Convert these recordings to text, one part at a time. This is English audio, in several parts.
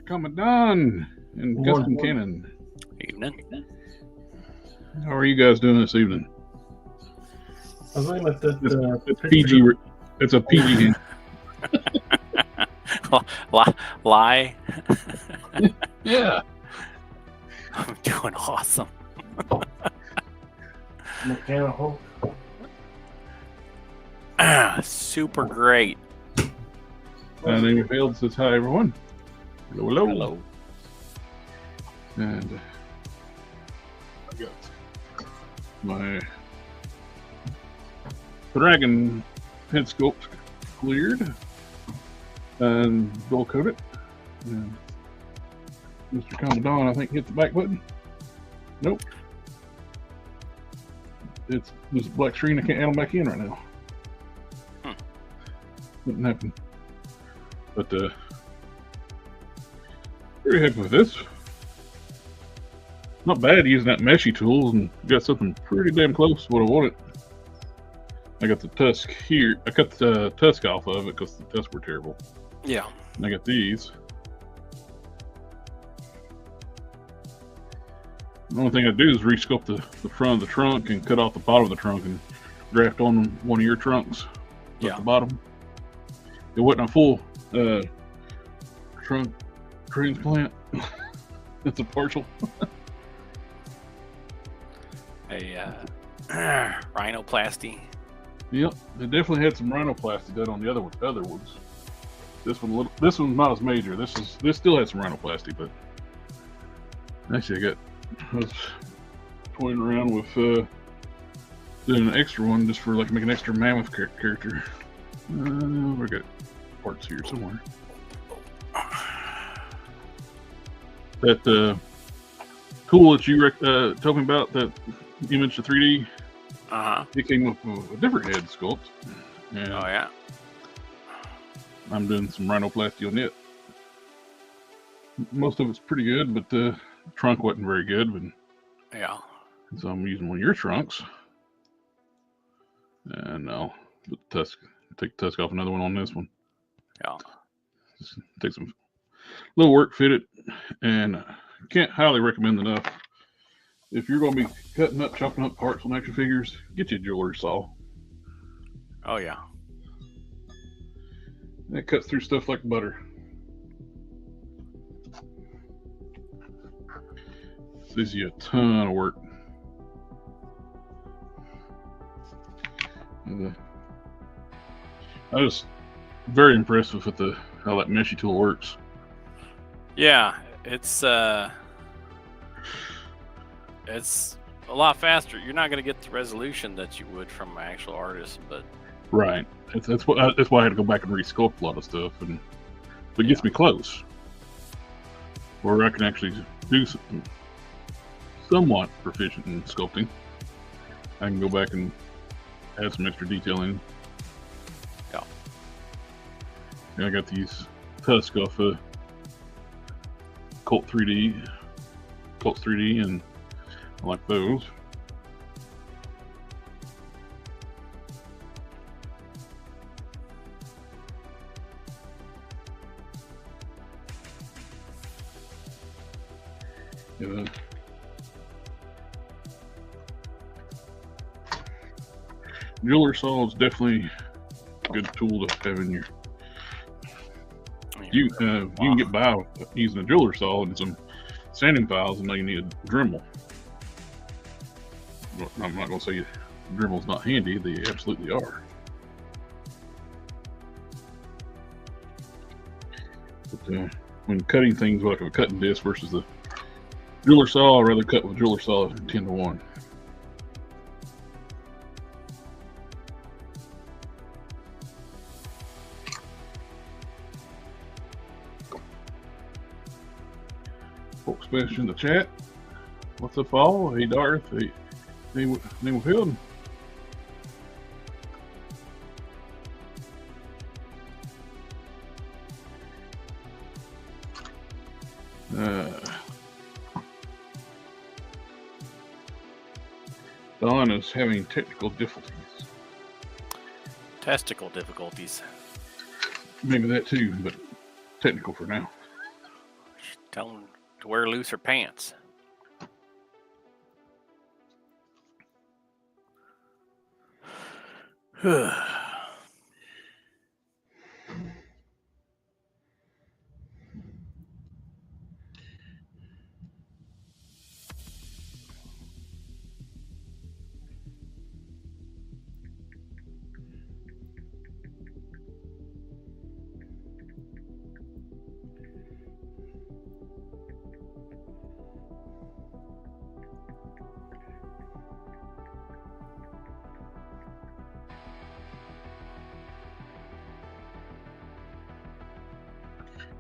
Commandant and Custom Cannon. Evening. How are you guys doing this evening? I was looking at that. It's PG. It's a PG. Lie. Yeah. I'm doing awesome. Mechanical. Super great. My name is Field says hi everyone. Hello. Hello. And I got my Dragon pen sculpt cleared and gold coated. And Mr. Commandant, I think, hit the back button. Nope. It's this black screen. I can't add them back in right now. Didn't happen. But very happy with this. Not bad using that meshy tool and got something pretty damn close to what I wanted. I got the tusk here. I cut the tusk off of it because the tusks were terrible. Yeah. And I got these. The only thing I do is resculpt the front of the trunk and cut off the bottom of the trunk and graft on one of your trunks at the bottom. It wasn't a full trunk transplant. It's a partial. A rhinoplasty. Yep, it definitely had some rhinoplasty done on the other ones. This one's not as major. This still has some rhinoplasty, but actually I was toying around with doing an extra one just for like make an extra mammoth character. We got parts here somewhere. That tool that you told me about, that image to 3D. It came up with a different head sculpt. And oh yeah. I'm doing some rhinoplasty on it. Most of it's pretty good, but the trunk wasn't very good. But yeah. So I'm using one of your trunks, and I'll put the tusk. Take the tusk off another one on this one. Yeah. Just take some little work, fit it, and can't highly recommend enough. If you're going to be cutting up, chopping up parts on action figures, get you a jeweler's saw. Oh yeah. It cuts through stuff like butter. Saves you a ton of work. I was very impressed with how that meshy tool works. Yeah, it's a lot faster. You're not going to get the resolution that you would from an actual artist, but right. That's why I had to go back and resculpt a lot of stuff, but it gets me close, where I can actually do somewhat proficient in sculpting. I can go back and add some extra detailing. Yeah. And I got these tusks off of Colts 3D, and I like those. Yeah. Jeweler saw is definitely a good tool to have in your. You can get by using a jeweler saw and some sanding files, and now you need a Dremel. I'm not going to say Dremel's not handy; they absolutely are. But when cutting things like a cutting disc versus the jeweler saw, I'd rather cut with jeweler saw 10-to-1. Folks special in the chat. What's up, all? Hey, Darth. Hey, name of Field. Don is having technical difficulties. Testicle difficulties. Maybe that too, but technical for now. Tell them to wear looser pants.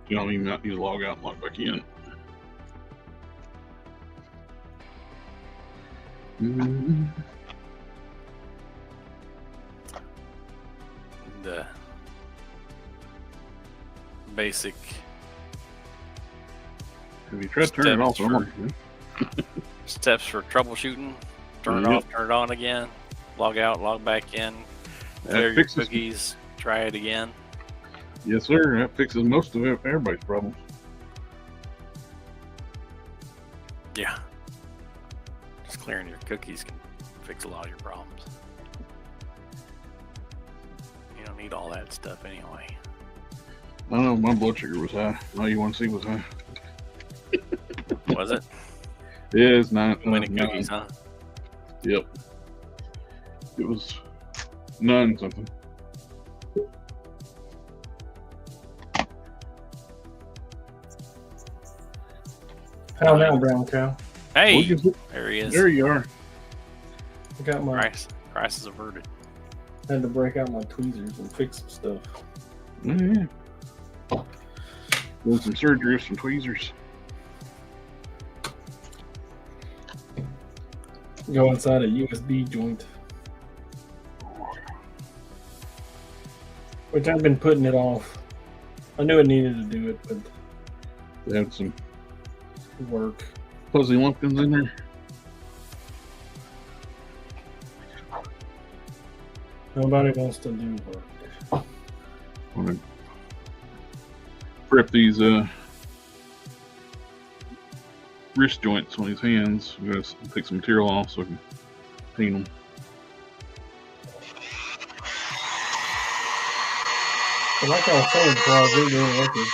You don't even need to log out and log back in. The basic Have you tried to turn it off? steps for troubleshooting. Turn it off, turn it on again. Log out, log back in. Clear your cookies. Try it again. Yes, sir. That fixes most of everybody's problems. Yeah. Just clearing your cookies can fix a lot of your problems. You don't need all that stuff anyway. I know my blood sugar was high. All you want to see was high. Was it? Yeah, it's 9. Too many cookies, huh? Yep. It was 9 something. How now, brown cow? Hey, there he is. There you are. I got my Crisis averted. had to break out my tweezers and fix some stuff. Yeah. Doing some surgery with some tweezers. Go inside a USB joint. Which I've been putting it off. I knew I needed to do it, but They had some work. fuzzy lumpkins in there. Nobody wants to do work. I'm gonna prep these wrist joints on his hands. I'm gonna take some material off so I can paint them. But like I was saying before I was doing working,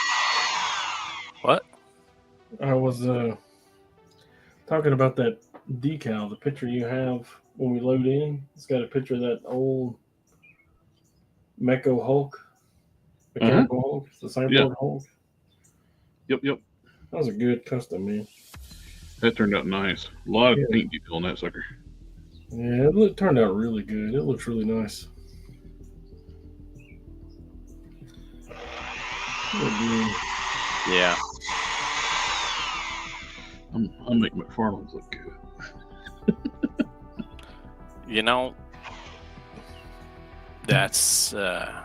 What? I was talking about that decal, the picture you have when we load in. It's got a picture of that old Mechanical Hulk. The Cyborg Hulk. Yep. That was a good custom, man. That turned out nice. A lot of paint detail on that sucker. Yeah, it turned out really good. It looks really nice. Yeah. I'll make McFarlane's look good. You know, that's that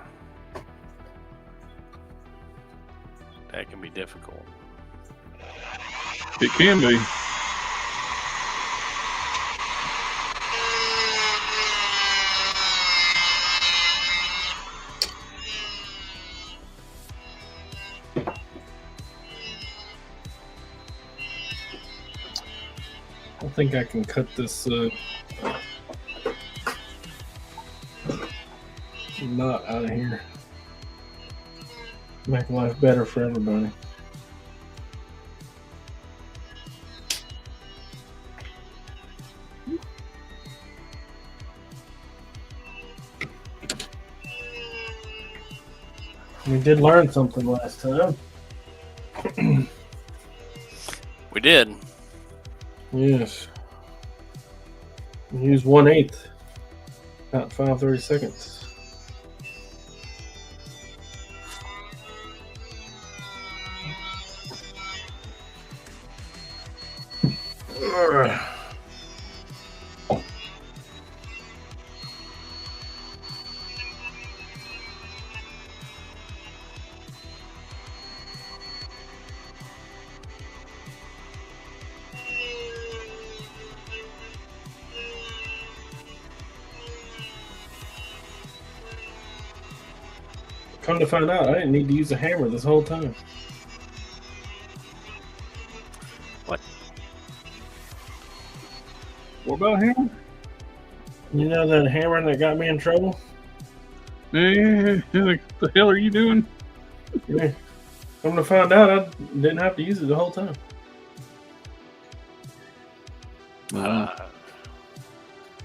can be difficult. It can be. I think I can cut this knot out of here. Make life better for everybody. We did learn something last time. We did. Yes. Use 1/8, not 5/32. Come to find out, I didn't need to use a hammer this whole time. What about him? You know that hammer that got me in trouble? Hey, what the hell are you doing? Yeah. I'm gonna find out I didn't have to use it the whole time.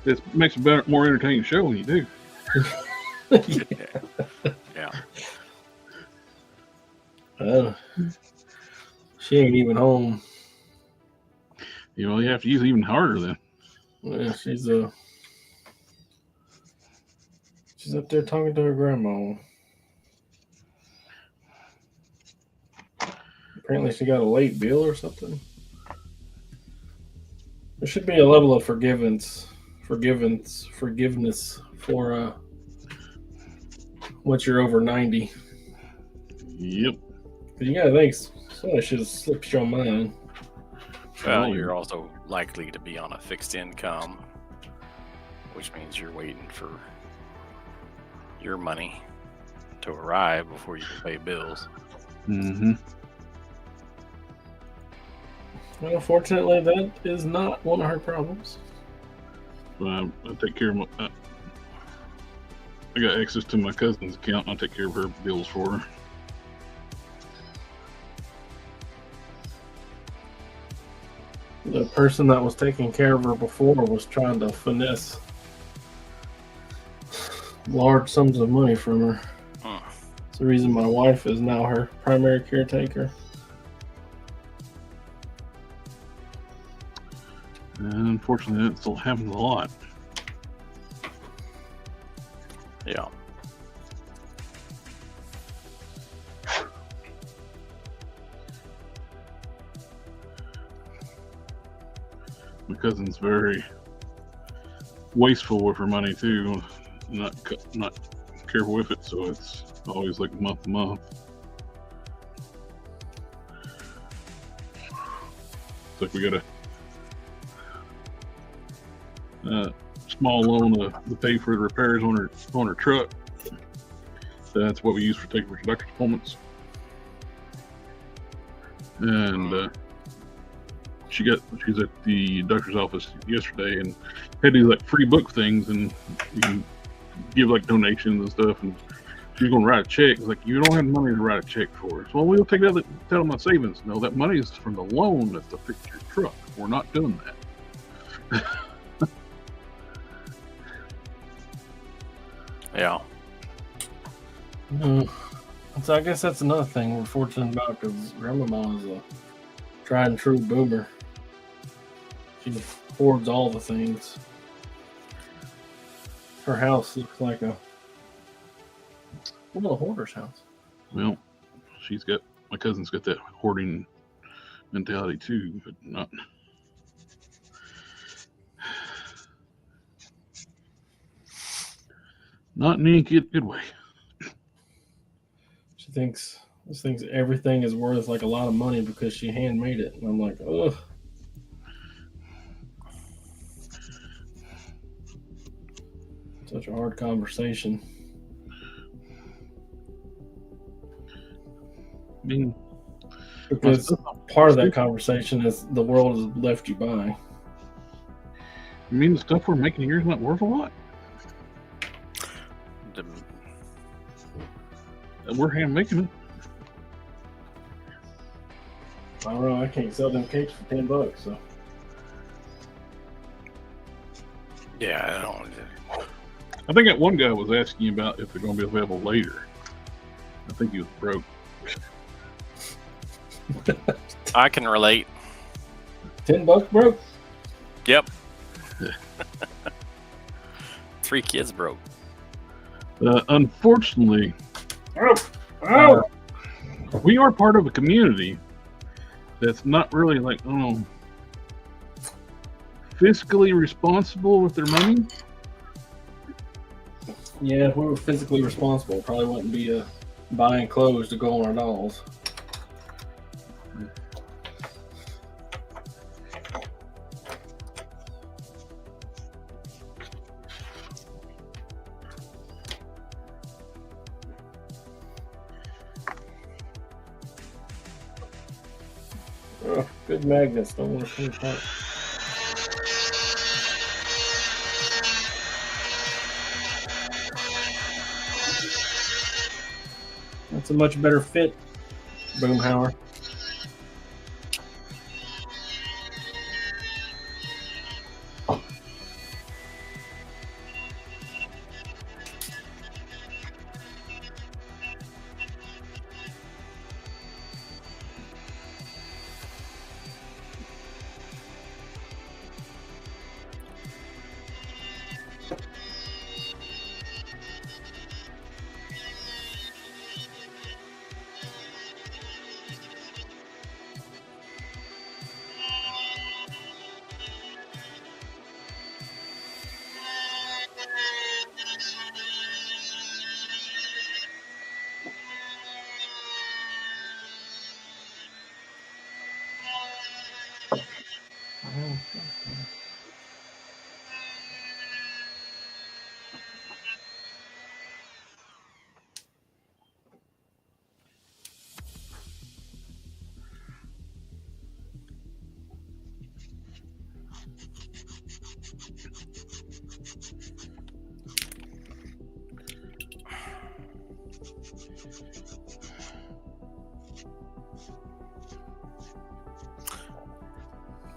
It makes a better, more entertaining show when you do. Yeah. She ain't even home. You know, you have to use it even harder then. Yeah, she's up there talking to her grandma. Apparently she got a late bill or something. There should be a level of forgiveness for once you're over 90. Yep. You gotta think somebody should have slipped your mind. Well, you're also likely to be on a fixed income, which means you're waiting for your money to arrive before you can pay bills. Mm-hmm. Well, fortunately, that is not one of her problems. I take care of my. I got access to my cousin's account, and I take care of her bills for her. The person that was taking care of her before was trying to finesse large sums of money from her. That's the reason my wife is now her primary caretaker. And unfortunately, that still happens a lot. Yeah. My cousin's very wasteful with her money too. Not careful with it, so it's always like month to month. It's like we got a small loan to pay for the repairs on her truck. That's what we use for taking her to doctor's appointments. And she's at the doctor's office yesterday and had these like free book things, and you can give like donations and stuff. And she's going to write a check. It's like, you don't have money to write a check for. So we'll take that out of my savings. No, that money is from the loan that's to fix your truck. We're not doing that. Yeah. So I guess that's another thing we're fortunate about, because Grandmama is a tried and true boomer. She hoards all the things. Her house looks like a hoarder's house. Well, my cousin's got that hoarding mentality too, but not in any good way. She thinks everything is worth like a lot of money because she handmade it, and I'm like, ugh. Such a hard conversation. Because part of that conversation is the world has left you by. You mean the stuff we're making here is not worth a lot? We're hand making it. I don't know. I can't sell them cakes for $10, so. Yeah, I think that one guy was asking about if they're going to be available later. I think he was broke. I can relate. $10 broke? Yep. 3 kids broke. Unfortunately, we are part of a community that's not really like, fiscally responsible with their money. Yeah, if we were physically responsible, probably wouldn't be buying clothes to go on our dolls. Oh, good magnets. Don't want to come apart. It's a much better fit, Boomhauer.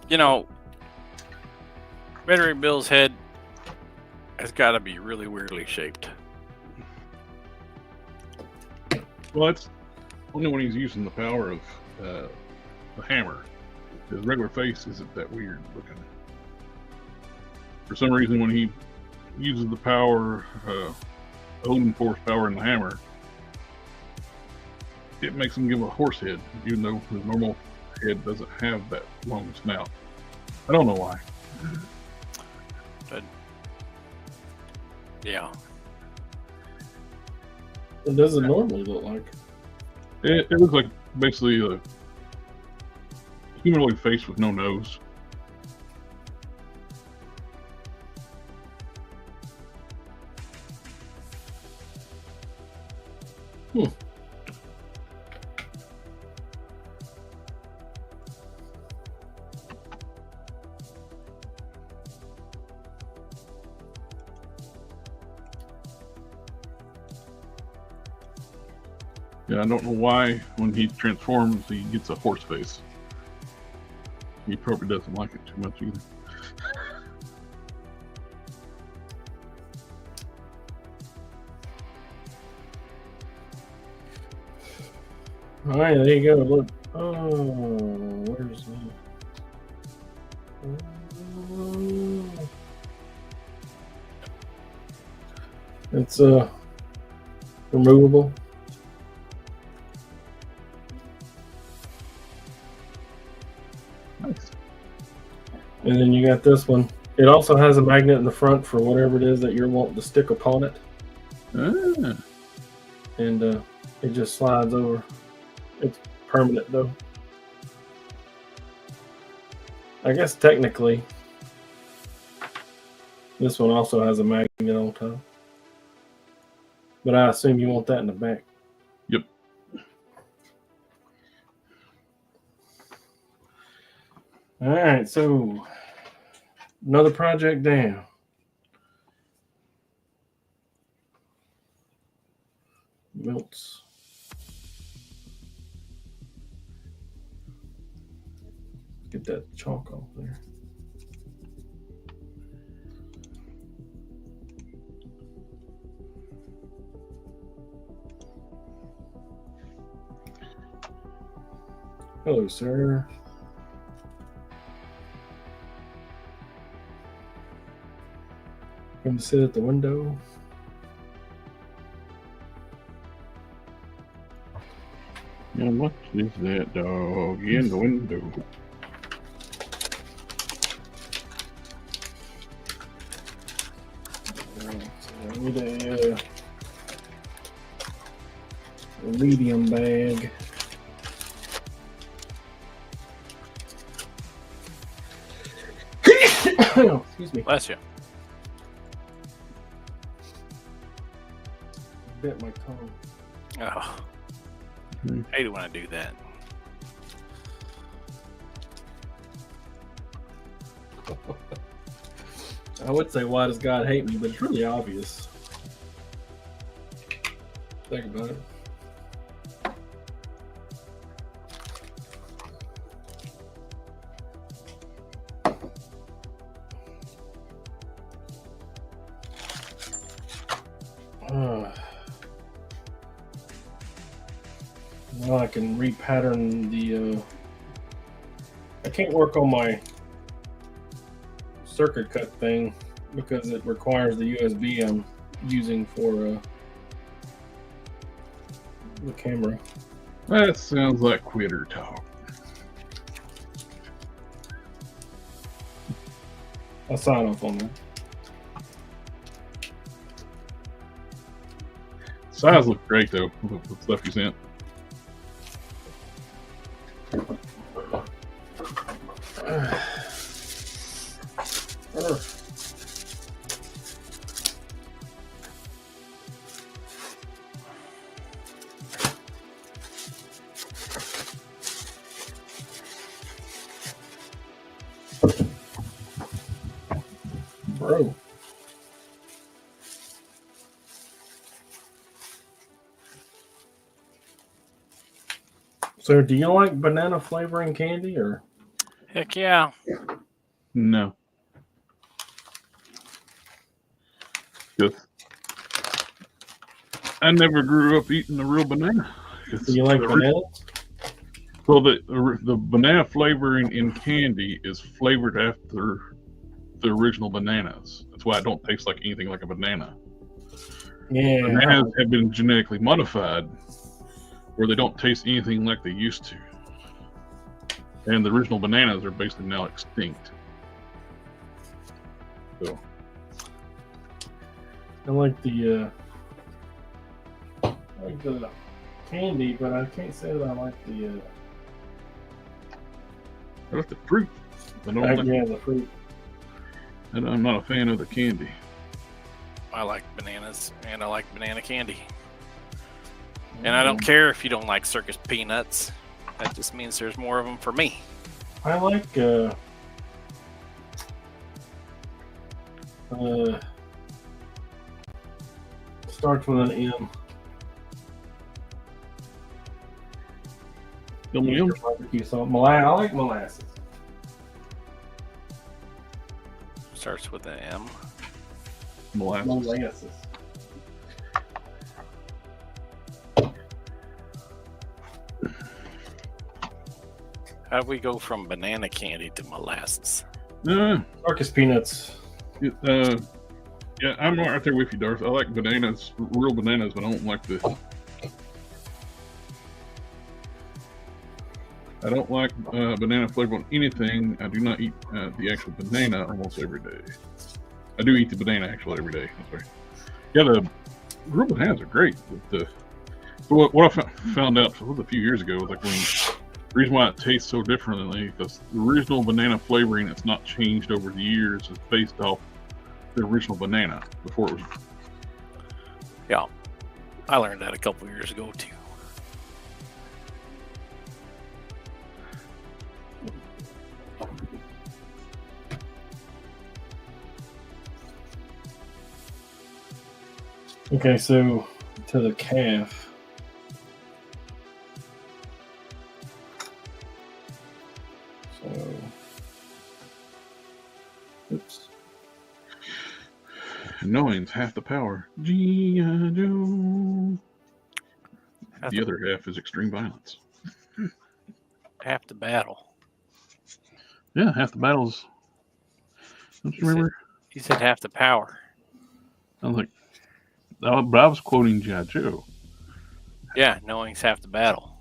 You know, Veteran Bill's head has got to be really weirdly shaped. Well, it's only when he's using the power of the hammer. His regular face isn't that weird looking. For some reason, when he uses the power, Odin force power in the hammer, it makes him give a horse head, even though his normal head doesn't have that long snout. I don't know why. But yeah, what does it normally look like? It looks like basically a humanoid face with no nose. Yeah, I don't know why when he transforms he gets a horse face. He probably doesn't like it too much either. All right, there you go. Look. Oh, where's that? It's removable. Nice. And then you got this one. It also has a magnet in the front for whatever it is that you're wanting to stick upon it. Ah. And it just slides over. It's permanent though. I guess technically this one also has a magnet on top. But I assume you want that in the back. Yep. All right, so another project down. Melts. Get that chalk off there. Hello, sir. Come to sit at the window. Now what is that dog in the window? I need a medium bag. Oh, excuse me. Bless you. Bit my tongue. Oh, I hate it when I do that. I would say, why does God hate me? But it's really obvious. Think about it. Now I can repattern the. I can't work on my circuit cut thing because it requires the USB I'm using for the camera. That sounds like quitter talk. I'll sign off on that. Size look great though, the stuff you sent. Bro. So, do you like banana flavoring candy or? Heck yeah. No. Just, I never grew up eating the real banana. Do you like bananas? So the banana flavoring in candy is flavored after the original bananas. That's why it don't taste like anything like a banana. Yeah. Bananas have been genetically modified where they don't taste anything like they used to. And the original bananas are basically now extinct. So I like the candy, but I can't say that I like the I like the fruit. I don't like, the fruit. I'm not a fan of the candy. I like bananas, and I like banana candy. And I don't care if you don't like circus peanuts. That just means there's more of them for me. I like starts with an M. Barbecue sauce. I like molasses. Starts with an M. Molasses. How do we go from banana candy to molasses? Circus peanuts. Yeah, I'm right there with you, Darth. I like bananas, real bananas, but I don't like banana flavor on anything. I do not eat the actual banana almost every day. I do eat the banana actually every day. That's right. Yeah, the real bananas are great. What I found out a few years ago was like the reason why it tastes so differently because the original banana flavoring that's not changed over the years is based off the original banana before it was. Yeah, I learned that a couple years ago too. Okay, so to the calf. So, oops. Knowing's half the power. G.I. Joe. The other half is extreme violence. Half the battle. Yeah, half the battles. Don't you remember? You said half the power. I was like, but I was quoting G.I. Joe. Yeah, knowing's half the battle.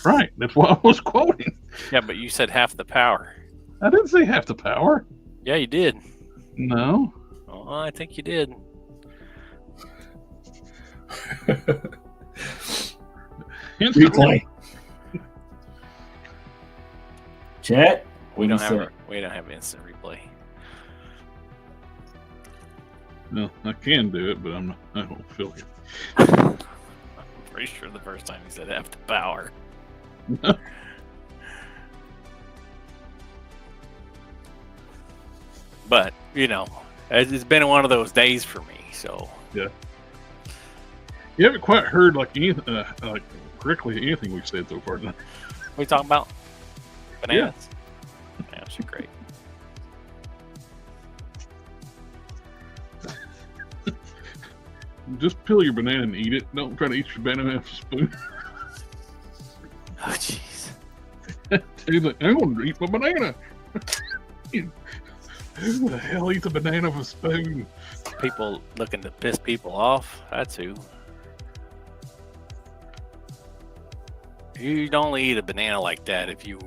Right, that's what I was quoting. Yeah, but you said half the power. I didn't say half the power. Yeah, you did. No. Oh, I think you did. Replay. Chat. We don't have instant replay. No, I can do it, but I don't feel it. I'm pretty sure the first time you said half the power. But, you know, it's been one of those days for me, so. Yeah. You haven't quite heard like anything, correctly anything we've said so far. What are you talking about? Bananas? Yeah. Bananas are great. Just peel your banana and eat it. Don't try to eat your banana with a spoon. Oh, jeez. He's like, I'm going to eat my banana. Who the hell eats a banana with a spoon? People looking to piss people off. That's who. You'd only eat a banana like that if you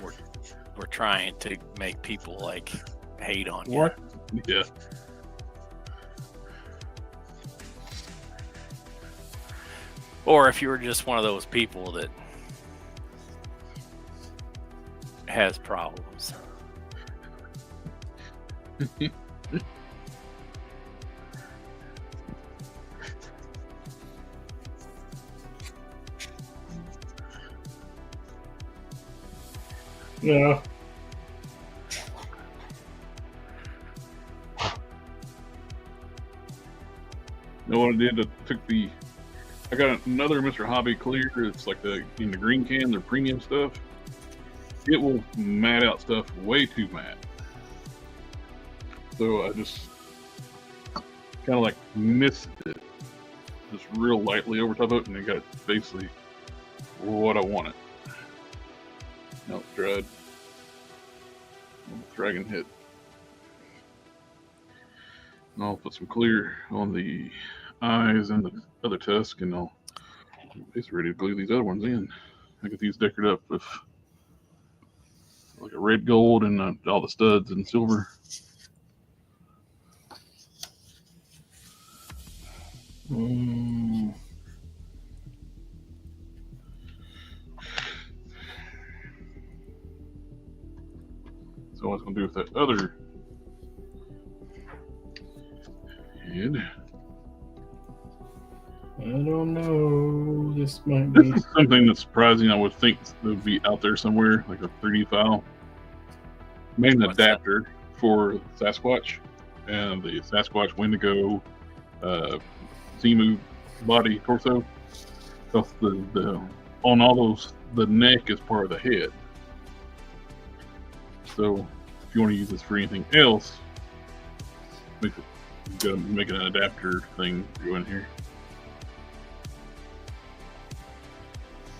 were trying to make people like hate on you. What? Yeah. Or if you were just one of those people that has problems. Yeah. You know what I did? I got another Mr. Hobby Clear. It's like in the green can, their premium stuff. It will mat out stuff way too matte. So I just kind of like missed it, just real lightly over top of it, and it got basically what I wanted. Now it's dried. Dragon hit. And I'll put some clear on the eyes and the other tusk, and I'll basically ready to glue these other ones in. I get these decorated up with like a red gold and all the studs and silver. So what I was going to do with that other head. I don't know. This might be This is something that's surprising. I would think it would be out there somewhere, like a 3D file. Made an adapter for Sasquatch and the Sasquatch Wendigo, Zemu body torso. Because on all those, the neck is part of the head. So if you want to use this for anything else, you gotta make an adapter thing go in here.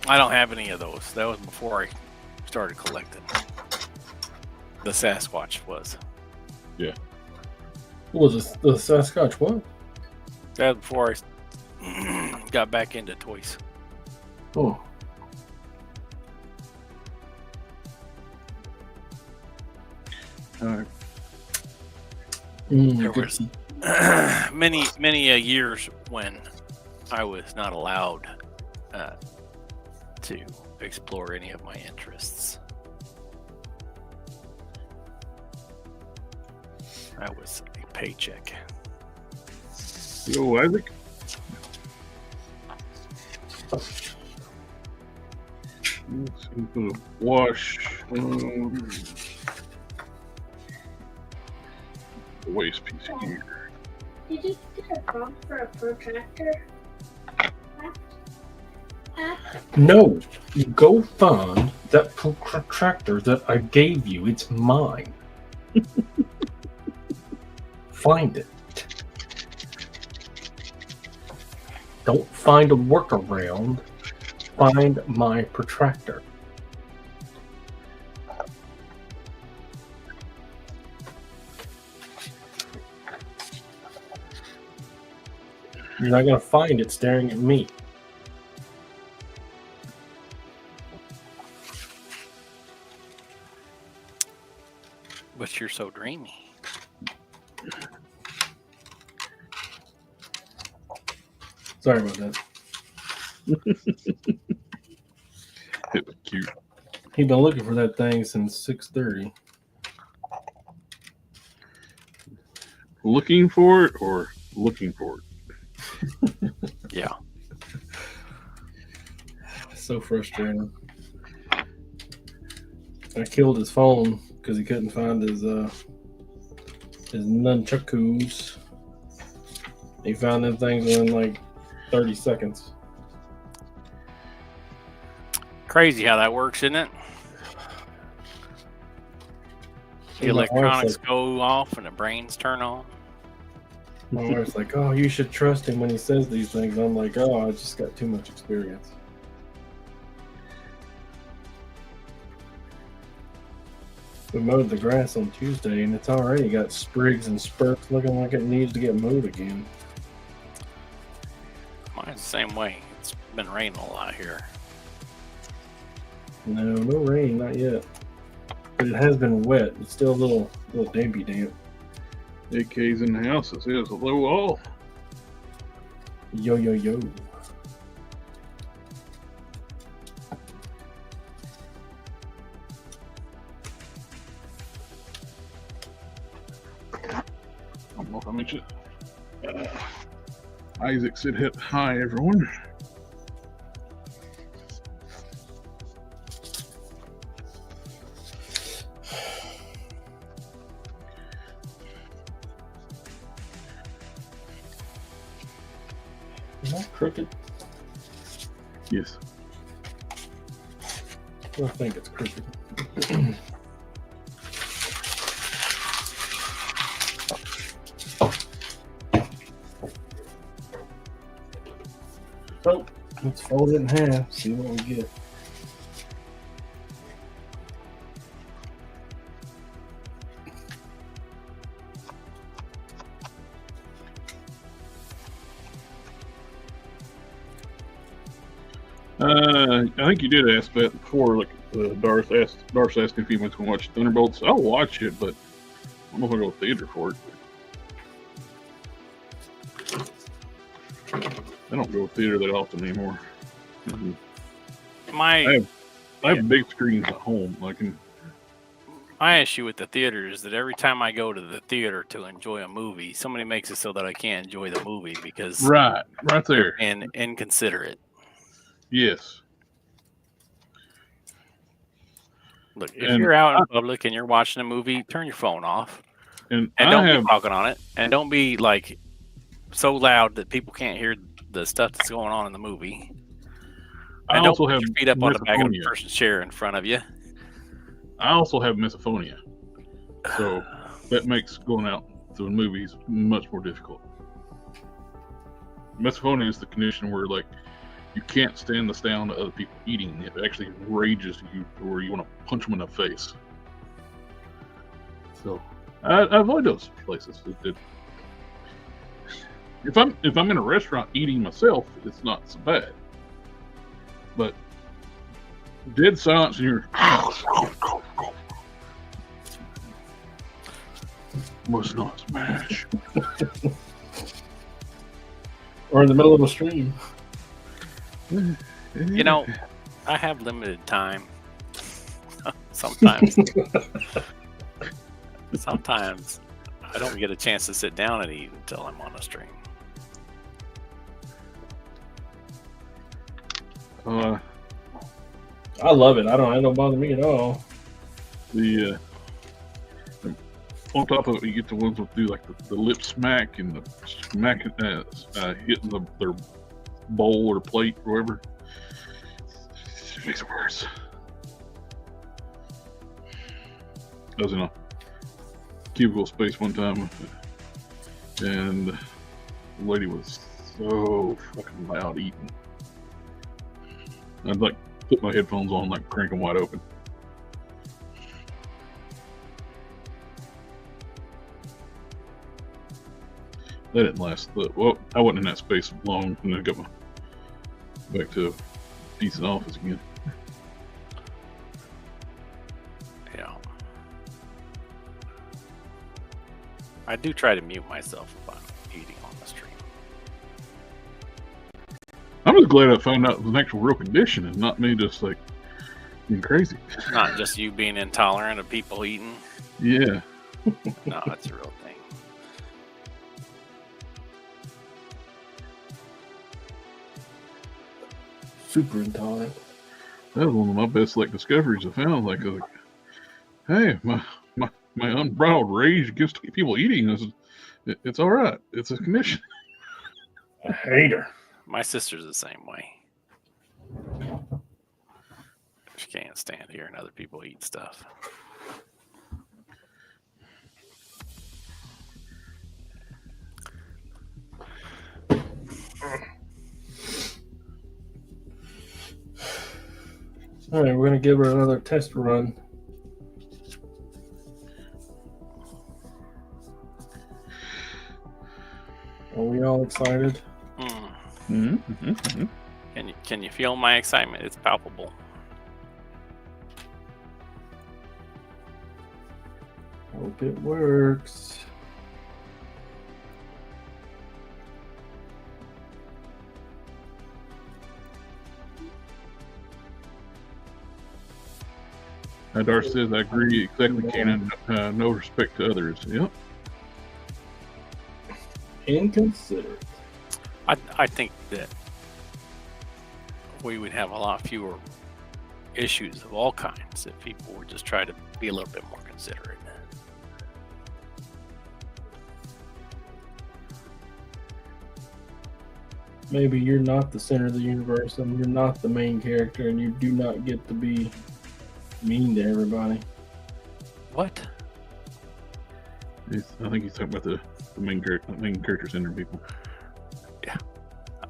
I don't have any of those. That was before I started collecting. The Sasquatch was. Yeah. What was the Sasquatch what? That was before I got back into toys. Oh. There was many years when I was not allowed to explore any of my interests. That was a paycheck. Yo, Isaac. Let's see, put a wash. The waste piece here. Did you get a prompt for a protractor? No, you go find that protractor that I gave you. It's mine. Find it. Don't find a workaround. Find my protractor. You're not going to find it staring at me. But you're so dreamy. Sorry about that. It was cute. He's been looking for that thing since 6:30. Looking for it or looking for it? Yeah. So frustrating. I killed his phone because he couldn't find his nunchakus. He found them things in like 30 seconds. Crazy how that works, isn't it? The electronics go off and the brains turn on. My wife's like, "Oh, you should trust him when he says these things." I'm like, "Oh, I just got too much experience." We mowed the grass on Tuesday, and it's already got sprigs and spurts looking like it needs to get mowed again. Mine's the same way. It's been raining a lot here. No rain, not yet. But it has been wet. It's still a little dampy damp. AK's in the house. It says hello all. Yo. I don't know if I mentioned it. Isaac said, "Hit hi, everyone." Is that crooked? Yes. I think it's crooked. Oh, let's fold it in half, see what we get. I think you did ask that before, like Darth asked if he went to watch Thunderbolts. I'll watch it, but I don't know if I'll go to theater for it. I don't go to theater that often anymore. I have big screens at home. My issue with the theater is that every time I go to the theater to enjoy a movie, somebody makes it so that I can't enjoy the movie because right there, and inconsiderate. Yes. Look, if you're out in public and you're watching a movie, turn your phone off and don't be talking on it, and don't be like so loud that people can't hear the stuff that's going on in the movie. And don't put your feet up on the back of the person's chair in front of you. I also have misophonia, so that makes going out to the movies much more difficult. Misophonia is the condition where, like, you can't stand the sound of other people eating. It actually enrages you to where you want to punch them in the face. So I avoid those places. If I'm in a restaurant eating myself, it's not so bad. But dead silence and you're must not smash. Or in the middle of a stream. You know, I have limited time. Sometimes I don't get a chance to sit down and eat until I'm on a stream. I love it. It don't bother me at all. On top of it, you get the ones that do like the lip smack and the smack hitting their bowl or plate or whatever. It makes it worse. I was in a cubicle space one time, and the lady was so fucking loud eating. I'd like put my headphones on, like crank them wide open. That didn't last. Well, I wasn't in that space long, and then I got back to a decent office again. Yeah. I do try to mute myself if I'm eating on the stream. I'm just glad I found out it was an actual real condition and not me just like being crazy. Not just you being intolerant of people eating. Yeah. No, it's a real thing. Super intolerant. That was one of my best discoveries I found. Hey, my unbridled rage against people eating it's all right. It's a condition. I hate her. My sister's the same way. She can't stand hearing other people eat stuff. All right, we're gonna give her another test run. Are we all excited? Can you feel my excitement? It's palpable. Hope it works. Darcy says, I agree exactly, Cannon. No respect to others. Yep. Inconsiderate. I think that we would have a lot fewer issues of all kinds if people would just try to be a little bit more considerate. Maybe you're not the center of the universe and you're not the main character and you do not get to be mean to everybody. What? I think he's talking about the main character center people. Yeah,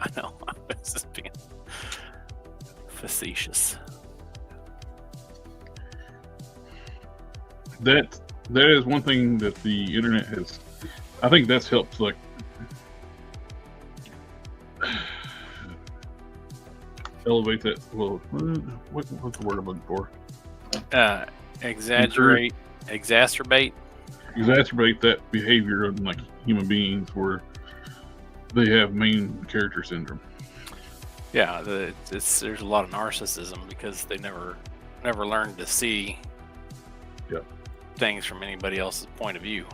I know. I was just being facetious. That is one thing that the internet has. I think that's helped, like, elevate that. Well, what's the word I'm looking for? Exacerbate that behavior of, like, human beings where they have main character syndrome. Yeah, there's a lot of narcissism because they never learned to see things from anybody else's point of view.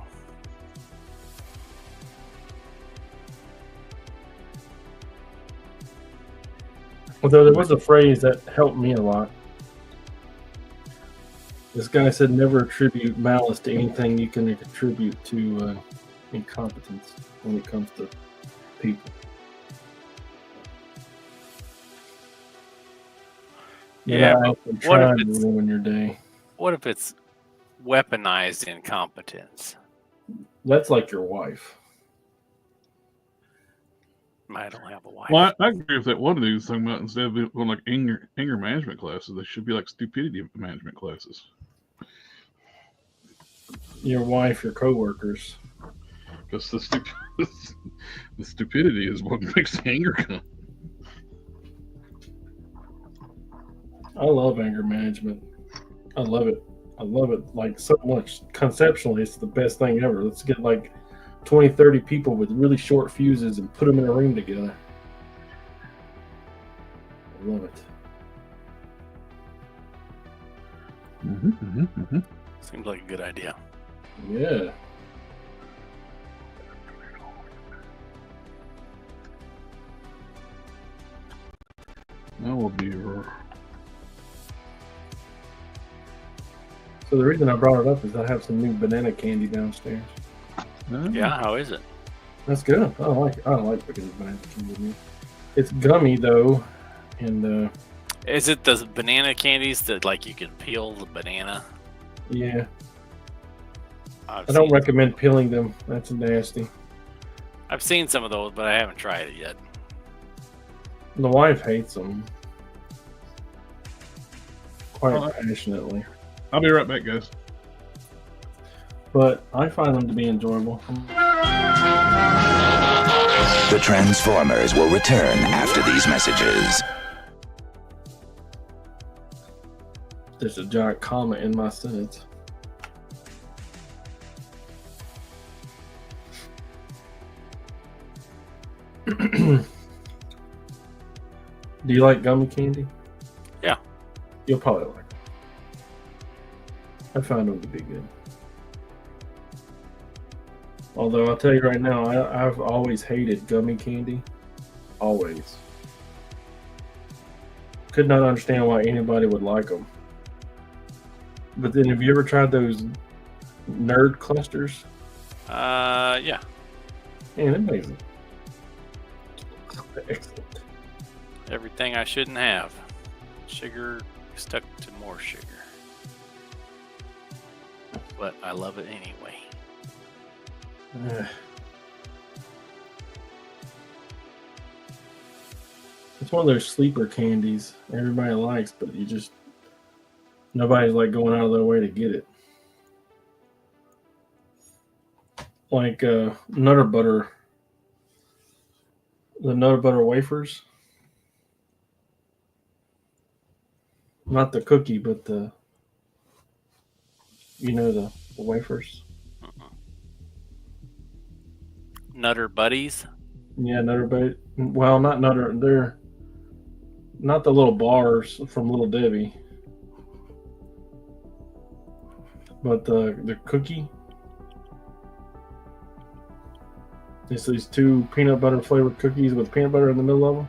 Although there was a phrase that helped me a lot. This guy said, never attribute malice to anything you can attribute to incompetence when it comes to people. Yeah, but what if it's ruin your day? What if it's weaponized incompetence? That's like your wife. I don't have a wife. Well, I agree with that one dude was talking about, instead of going like anger management classes, they should be like stupidity management classes. Your wife, your coworkers. Because the stupidity is what makes the anger come. I love anger management. I love it. I love it like so much. Conceptually, it's the best thing ever. Let's get like 20, 30 people with really short fuses and put them in a room together. I love it. Seems like a good idea. Yeah. That will be. So the reason I brought it up is I have some new banana candy downstairs. Yeah, how is it? That's good. I like banana candy. It's gummy though, and is it the banana candies that like you can peel the banana? Yeah. I don't recommend peeling them. That's nasty. I've seen some of those, but I haven't tried it yet. The wife hates them quite passionately. I'll be right back, guys. But I find them to be enjoyable. The Transformers will return after these messages. There's a giant comma in my sentence. Do you like gummy candy? Yeah. You'll probably like it. I found them to be good. Although I'll tell you right now, I've always hated gummy candy. Always. Could not understand why anybody would like them. But then have you ever tried those nerd clusters? Yeah. Man, amazing. Excellent. Everything I shouldn't have. Sugar stuck to more sugar. But I love it anyway. It's one of those sleeper candies everybody likes, but you just Nobody's like going out of their way to get it. Like Nutter Butter, the Nutter Butter wafers. Not the cookie, but the wafers. Nutter Buddies. Yeah, Nutter Butter. Well, not Nutter. They're not the little bars from Little Debbie, but the cookie. It's these 2 peanut butter flavored cookies with peanut butter in the middle of them.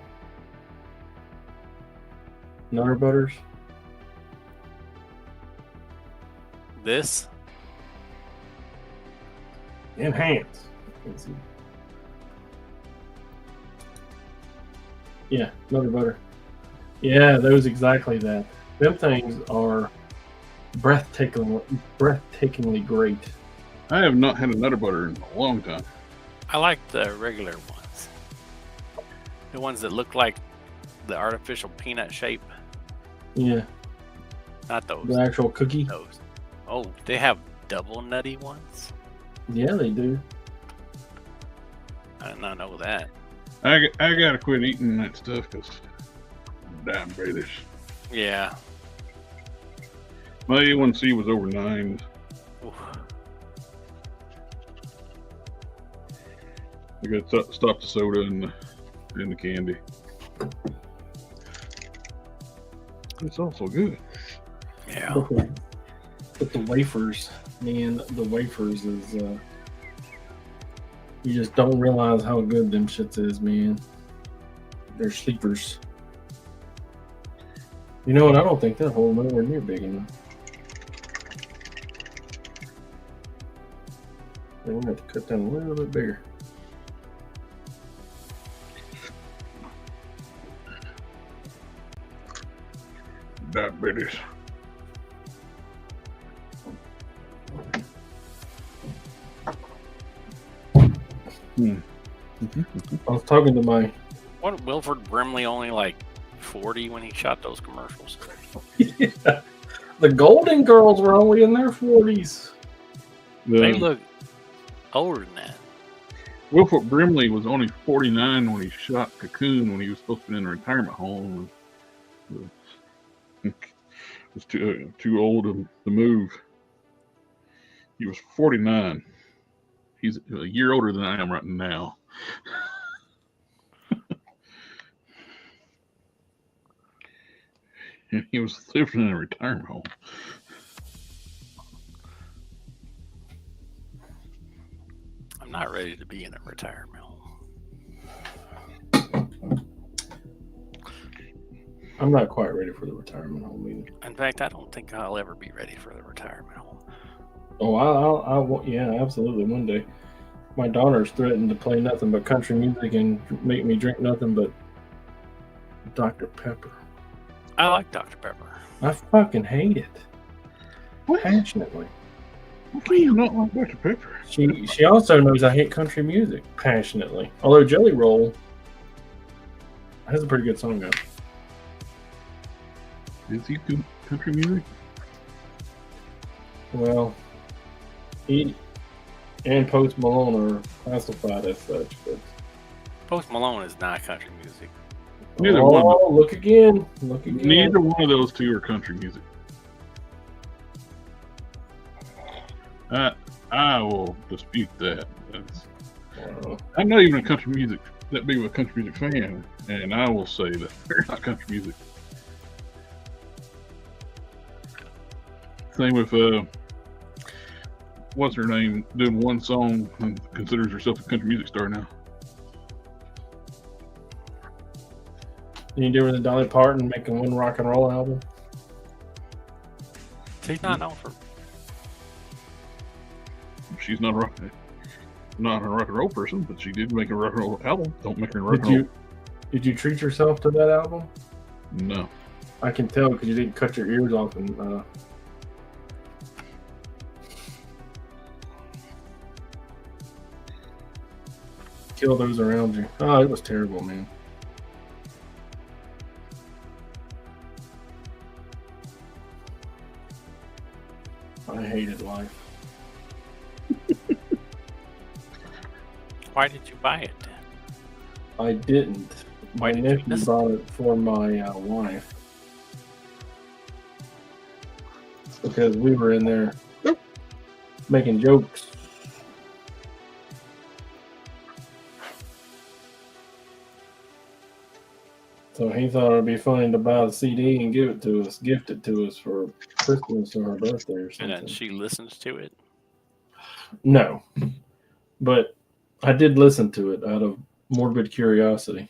Nutter Butters. This? Enhance. Let's see. Yeah, Nutter Butter. Yeah, those exactly that. Them things are breathtakingly great. I have not had a Nutter Butter in a long time. I like the regular ones. The ones that look like the artificial peanut shape. Yeah. Not those. The actual cookie? Those. Oh, they have double nutty ones? Yeah, they do. I did not know that. I gotta quit eating that stuff because I'm diabetes. Yeah. My A1C was over 9. Oof. I gotta stop the soda and the candy. It's also good. Yeah. But the wafers, man, the wafers is you just don't realize how good them shits is, man. They're sleepers. You know what? I don't think that hole nowhere near big enough. I'm gonna have to cut down a little bit bigger. Diabetes. I was talking to my What, Wilford Brimley only like 40 when he shot those commercials? yeah. The Golden Girls were only in their 40s. They look older than that. Wilford Brimley was only 49 when he shot Cocoon when he was supposed to be in a retirement home. Was too old to move. He was 49. He's a year older than I am right now. And he was living in a retirement home. I'm not ready to be in a retirement home. I'm not quite ready for the retirement home either. In fact, I don't think I'll ever be ready for the retirement home. Oh, yeah, absolutely. One day, my daughter's threatened to play nothing but country music and make me drink nothing but Dr. Pepper. I like Dr. Pepper. I fucking hate it. What? Passionately. Why do you not like Dr. Pepper? She also knows I hate country music passionately. Although Jelly Roll has a pretty good song on it. Is he country music? Well, he and Post Malone are classified as such, but Post Malone is not country music. Neither one. Look again. Look again. Neither one of those two are country music. I will dispute that. I'm not even that big of a country music fan, and I will say that they're not country music. Same with what's her name doing one song and considers herself a country music star now. You do with the Dolly Parton making one rock and roll album? She's not known for. She's not a rock and roll person, but she did make a rock and roll album. Don't make her a rock and roll. Did you treat yourself to that album? No. I can tell because you didn't cut your ears off and kill those around you. Oh, it was terrible, man. hated life. Why did you buy it? I didn't. Why My did you nephew miss it? bought it for my wife because we were in there making jokes. So he thought it'd be funny to buy the CD and gift it to us for Christmas or her birthday or And something. then she listens to it. No, but I did listen to it out of morbid curiosity.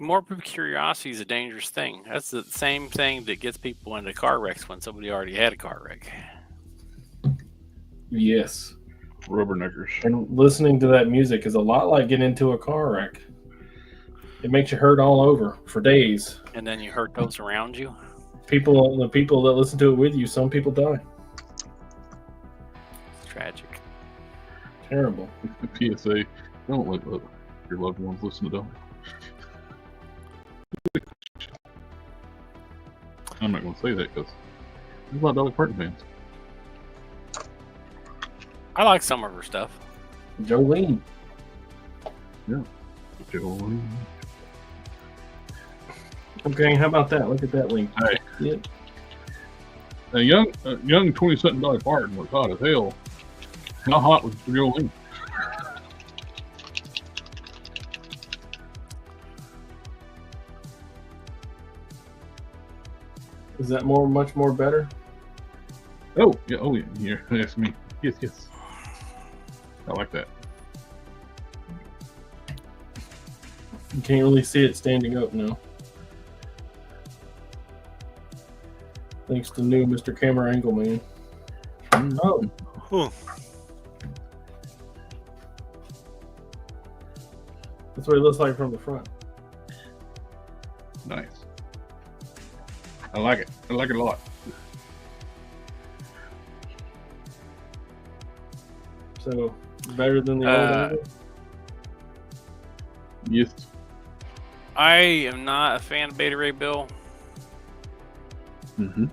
Morbid curiosity is a dangerous thing. That's the same thing that gets people into car wrecks when somebody already had a car wreck. Yes. Rubberneckers. And listening to that music is a lot like getting into a car wreck. It makes you hurt all over for days. And then you hurt those around you. The people that listen to it with you, some people die. It's tragic. Terrible. The PSA, don't let your loved ones listen to that. I'm not going to say that because there's a lot of Dolly Parton fans. I like some of her stuff. Jolene. Yeah. Jolene. Okay, how about that? Look at that link. Hey. Yep. A young 20-something Dolly Parton was hot as hell. How hot was Jolene? Is that much more better? Oh yeah. Here, that's me. Yes. I like that. You can't really see it standing up now. Thanks to new Mr. Camera Angle Man. Oh. That's what it looks like from the front. Nice. I like it. I like it a lot. So, better than the old angle? Yes. I am not a fan of Beta Ray Bill. Mm-hmm.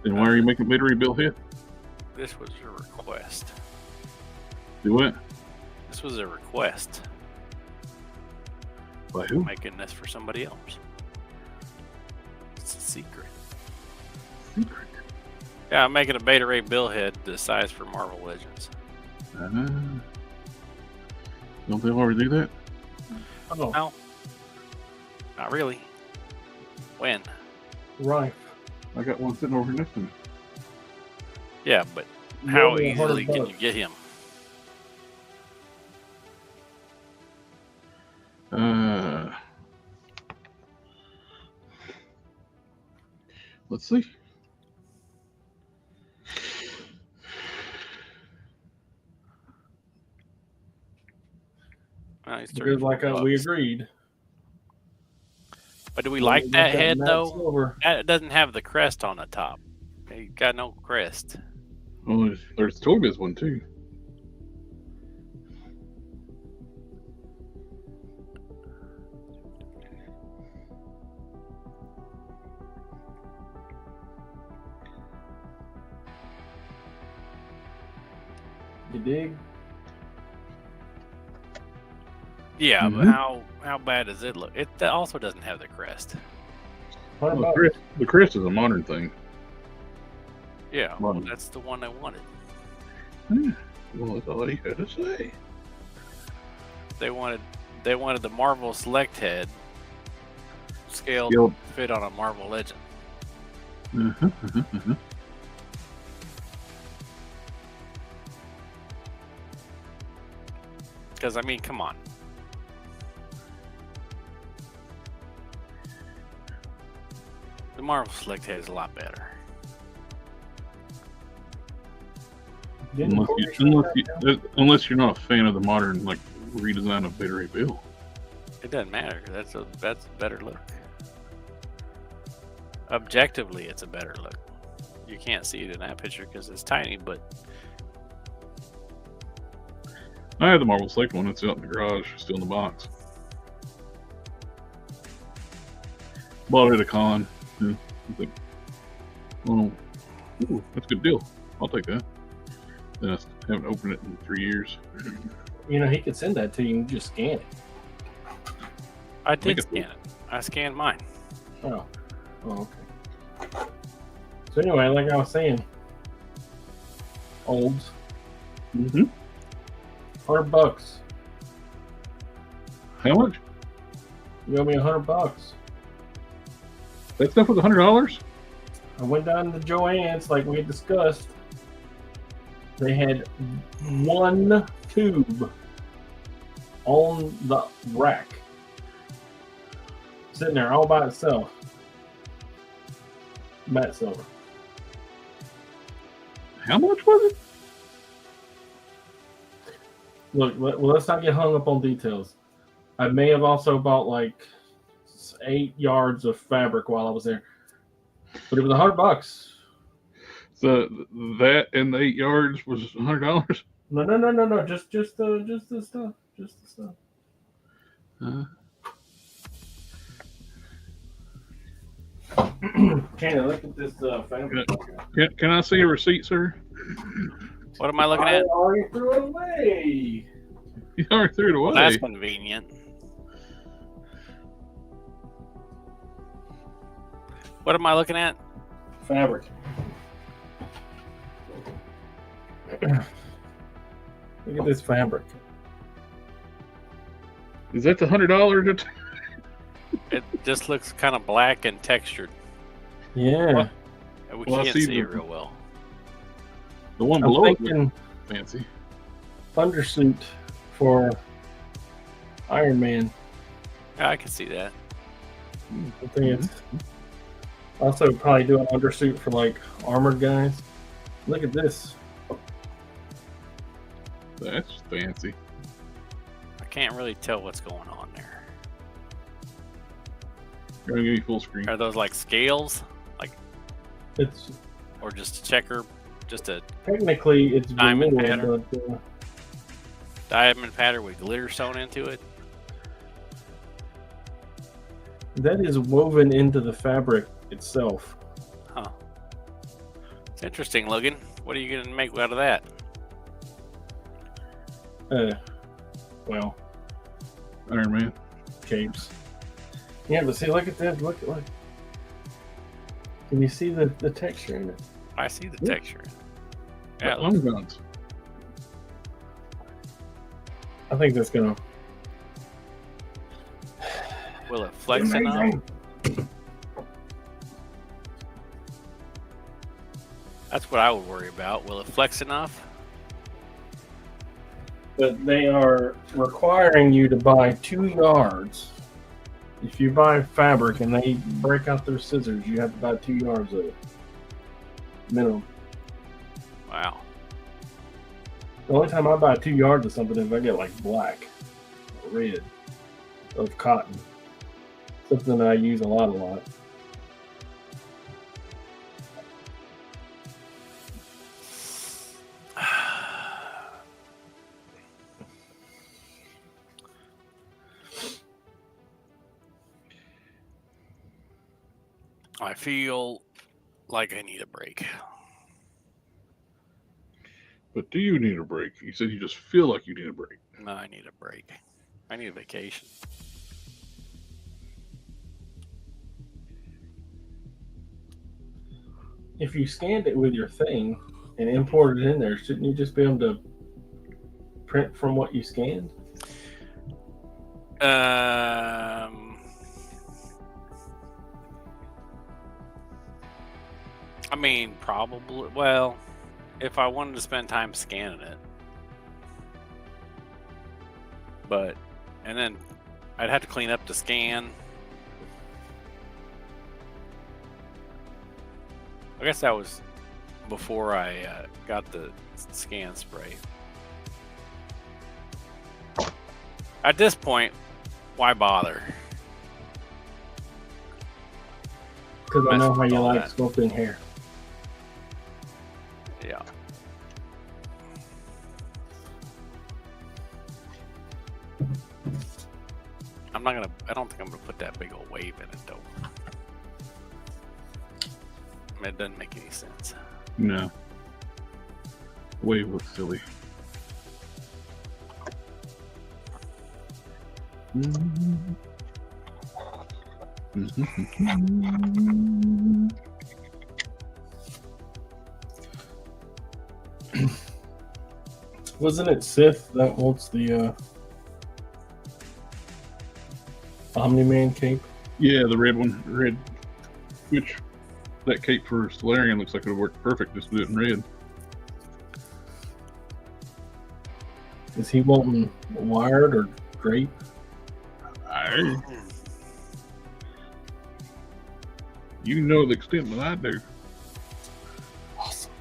Then why are you making Beta Ray Bill here? This was a request. Do what? This was a request. By who? I'm making this for somebody else. It's a secret. Secret. Yeah, I'm making a Beta Ray Bill head the size for Marvel Legends. Don't they already do that? Oh, No. Not really. When? right. I got one sitting over here next to me. Yeah, but how More than easily $100. can you get him? Let's see. He's Because like $34. we agreed. But do we like We that got head matte though? silver. It doesn't have the crest on the top. He got no crest. Oh, there's Toy Biz one too. You dig? Yeah, but how bad does it look? It also doesn't have the crest. Well, the crest is a modern thing. Yeah, well, Modern. that's the one I wanted. Well, that's all he had to say. They wanted the Marvel Select head scaled Yep. to fit on a Marvel Legend. Because I mean, come on. The Marvel Select head is a lot better. Unless you're not a fan of the modern like redesign of Beta Ray Bill. It doesn't matter. That's a better look. Objectively, it's a better look. You can't see it in that picture because it's tiny, but I have the Marvel Select one. It's out in the garage, still in the box. Bought it at a con. I think Well, ooh, that's a good deal. I'll take that. Then I haven't opened it in 3 years. You know, he could send that to you and just scan it. I did scan it. I scanned mine. Oh, okay. So anyway, like I was saying, olds. Mm-hmm. $100. How much? You owe me $100. That stuff was $100? I went down to Joann's like we had discussed. They had one tube on the rack, sitting there all by itself. Matte silver. How much was it? Look, let's not get hung up on details. I may have also bought like 8 yards of fabric while I was there, but it was $100. So that and the 8 yards was $100? No. Just the stuff. Just the stuff. Can't look at this fabric. Can I see a receipt, sir? What am I looking at? I already threw it away. You already threw it away. Well, that's convenient. What am I looking at? Fabric. Look at this fabric. Is that the $100? It just looks kind of black and textured. Yeah. We Well, I can't see see the- it real well. The one I'm below it thinking was fancy. Thundersuit for Iron Man. Yeah, I can see that. I think it's also probably do an undersuit for like armored guys. Look at this. That's fancy. I can't really tell what's going on there. You're gonna give me full screen. Are those like scales, It's or just checker, just a technically it's Diamond velour, pattern. but diamond pattern with glitter sewn into it? that is woven into the fabric itself. Huh. It's interesting looking. What are you gonna make out of that? Well, Iron Man. capes. Yeah, but see, look at this. Look. Can you see the texture in it? I see the Yeah. texture. Yeah, it Long looks- guns. I think that's gonna. will it flex enough? Amazing. That's what I would worry about. Will it flex enough? But they are requiring you to buy 2 yards. If you buy fabric and they break out their scissors, you have to buy 2 yards of it. Minimum. Wow. The only time I buy 2 yards of something is if I get like black or red of cotton. Something that I use a lot. I feel like I need a break. But do you need a break? You said you just feel like you need a break. No, I need a break. I need a vacation. If you scanned it with your thing and imported it in there, shouldn't you just be able to print from what you scanned? I mean, probably. Well, if I wanted to spend time scanning it, and then I'd have to clean up the scan. I guess that was before I got the scan spray. At this point, why bother? Because I Mess know with how you all like that. sculpting hair. Yeah. I don't think I'm gonna put that big old wave in it though. It doesn't make any sense. No. Wave looks silly. Wasn't it Sith that wants the Omni-Man cape? Yeah, the red one. Red. Which, that cape for Solarian looks like it would work perfect. Just do it in red. Is he wanting wired or grape? You know the extent that I do. Awesome.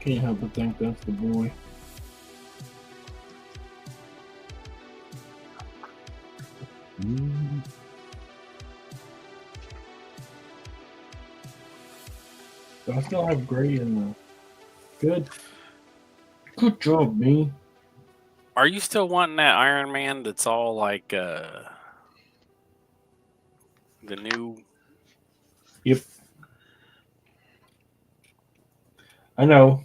Can't help but think that's the boy. Do I still have gray in the good job, me. Are you still wanting that Iron Man that's all like the new? Yep. I know.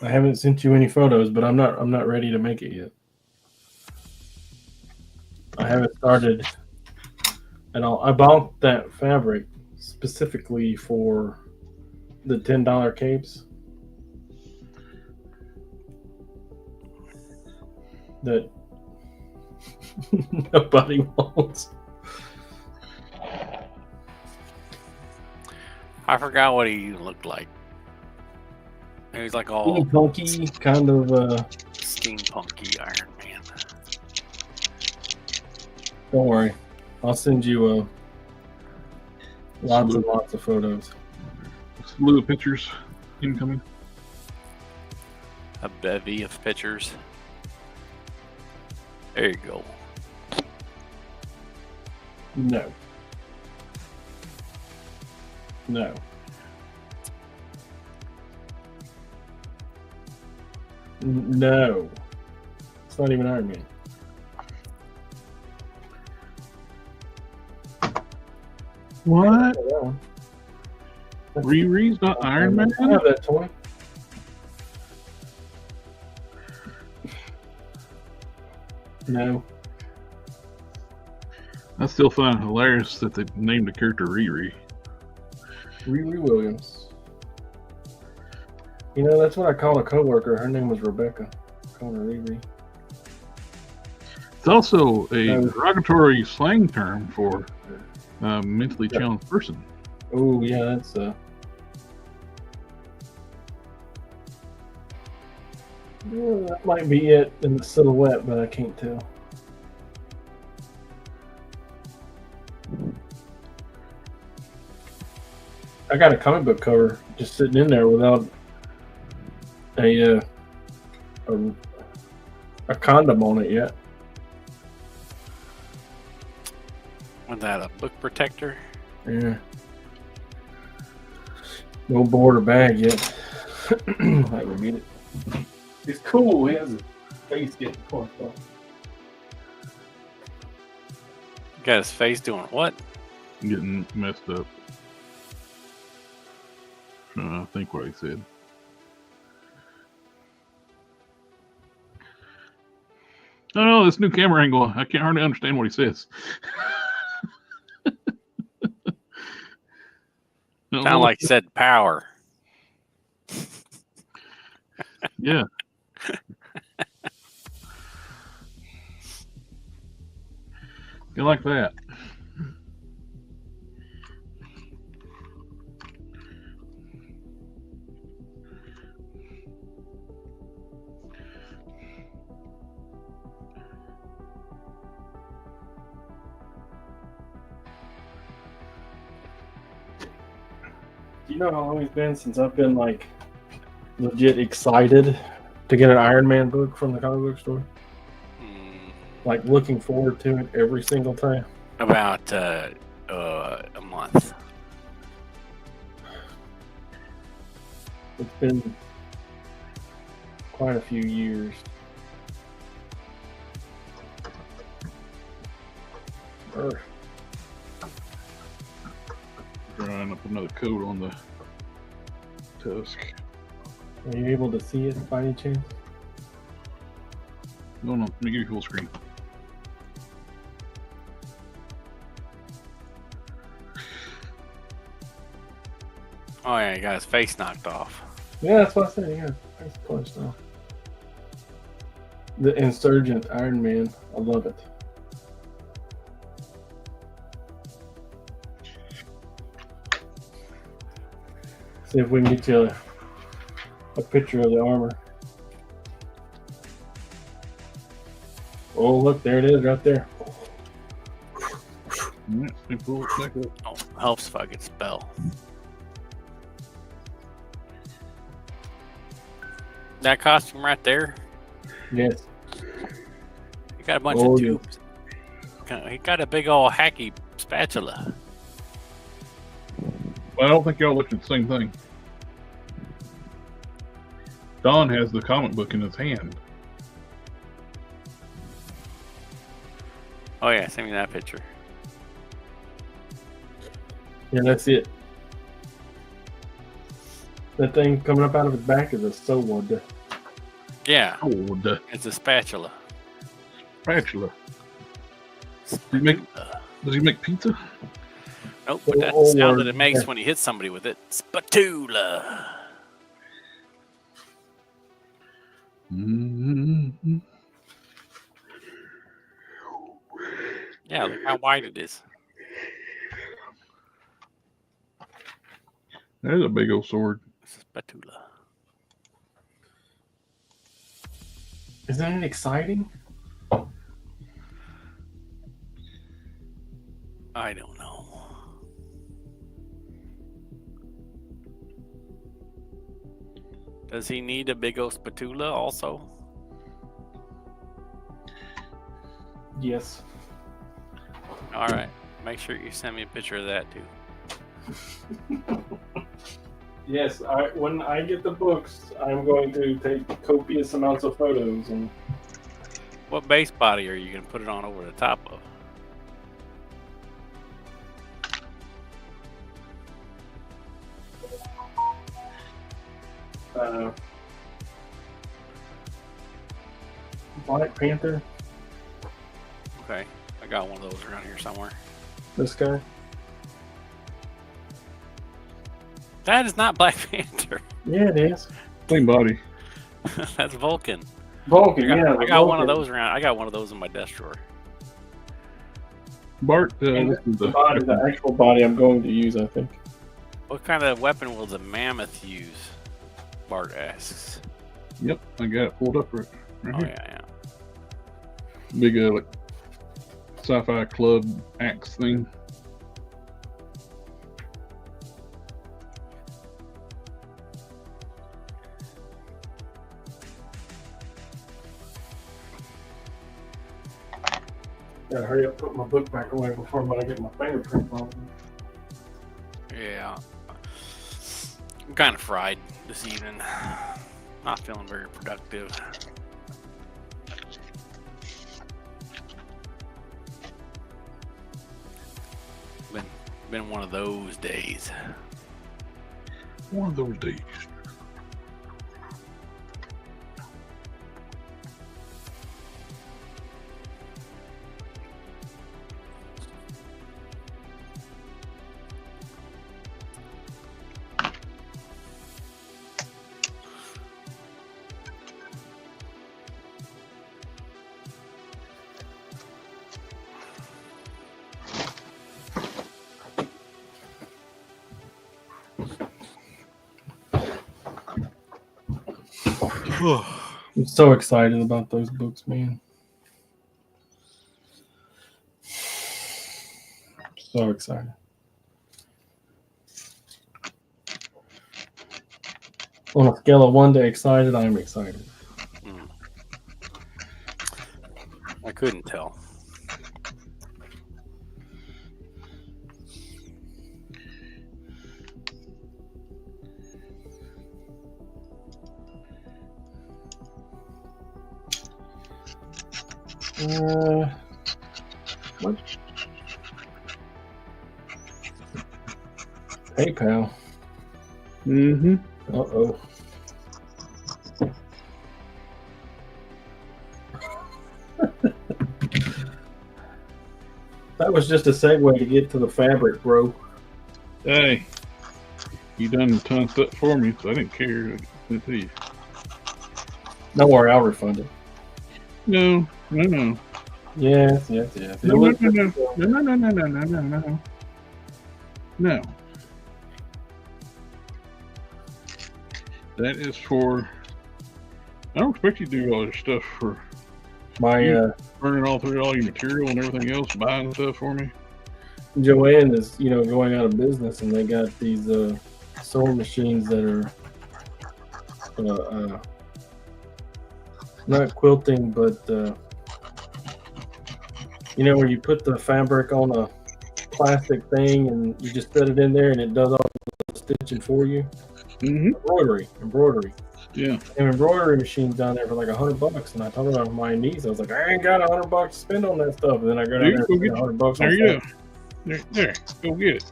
I haven't sent you any photos, but I'm not ready to make it yet. I haven't started at all. I bought that fabric specifically for the $10 capes that nobody wants. I forgot what he looked like. He was like all Steampunky, kind of steampunky Iron Man. Don't worry, I'll send you lots and lots of photos. Slew of pictures incoming. A bevy of pictures. There you go. No. No. No. It's not even Iron Man. What? Riri's not Iron Man? I have that toy. No. I still find it hilarious that they named the character Riri. Riri Williams. You know, that's what I called a coworker. Her name was Rebecca. I called her Riri. It's also a derogatory slang term for a mentally challenged person. Oh, yeah, that's yeah, that might be it in the silhouette, but I can't tell. I got a comic book cover just sitting in there without a condom on it yet. Was that a book protector? Yeah. No board or bag yet. I will get it. It's cool. He has his face getting puffed off. Got his face doing what? Getting messed up. I think what he said. Oh no, this new camera angle. I can't hardly understand what he says. Sound like he said power. Yeah. You like that? Do you know how long it's been since I've been like legit excited to get an Iron Man book from the comic book store? Like looking forward to it every single time. About a month. It's been quite a few years. Urgh. Trying to put another coat on the tusk. Are you able to see it by any chance? No, let me give you full screen. Oh yeah, he got his face knocked off. Yeah, that's what I said. Yeah, that's punched off. The Insurgent Iron Man. I love it. See if we can get you a picture of the armor. Oh, look, there it is right there. Yeah, let me pull it back up. Oh, helps if I could spell. That costume right there. Yes. He got a bunch Oh, of yeah. tubes. He got a big old hacky spatula. Well, I don't think y'all looked at the same thing. Don has the comic book in his hand. Oh yeah, send me that picture. Yeah, that's it. That thing coming up out of his back is a sword. Yeah, Oh, the it's a spatula. spatula. Does he make pizza? Nope, but that's the Oh, sound that it yeah. makes when he hits somebody with it. Spatula. Mm-hmm. Yeah, look how wide it is. That is a big old sword. It's a spatula. Isn't it exciting? I don't know. Does he need a big old spatula also? Yes. All right. Make sure you send me a picture of that too. Yes, when I get the books, I'm going to take copious amounts of photos. And What base body are you going to put it on over the top of? Black Panther, Okay. I got one of those around here somewhere. this guy. That is not Black Panther. Yeah, it is. Same body. That's Vulcan. Vulcan, I got one of those around. I got one of those in my desk drawer. Bart, And this is the body, the actual body I'm going to use, I think. What kind of weapon will the mammoth use? Bart asks. Yep, I got it pulled up right Oh here. yeah. Big like sci-fi club axe thing. Gotta hurry up, put my book back away before I get my fingerprint on it. Yeah. I'm kind of fried this evening. Not feeling very productive. Been one of those days. One of those days. I'm so excited about those books, man. So excited. On a scale of 1 to excited, I'm excited. I couldn't tell. What? PayPal. Mm-hmm. Uh-oh. That was just a segue to get to the fabric, bro. Hey, you done a ton of stuff for me, so I didn't care. I didn't tell you. Don't worry, I'll refund it. No. Yes. No. That is for. I don't expect you to do all your stuff for My burning all through all your material and everything else, buying stuff for me. Joanne is, going out of business, and they got these sewing machines that are not quilting, but where you put the fabric on a plastic thing and you just set it in there and it does all the stitching for you. Mm-hmm. Embroidery. Yeah. An embroidery machine down there for like $100, and I told her on my knees, I was like, I ain't got $100 to spend on that stuff. And then I go down there and spend $100. There you go. There, go get it.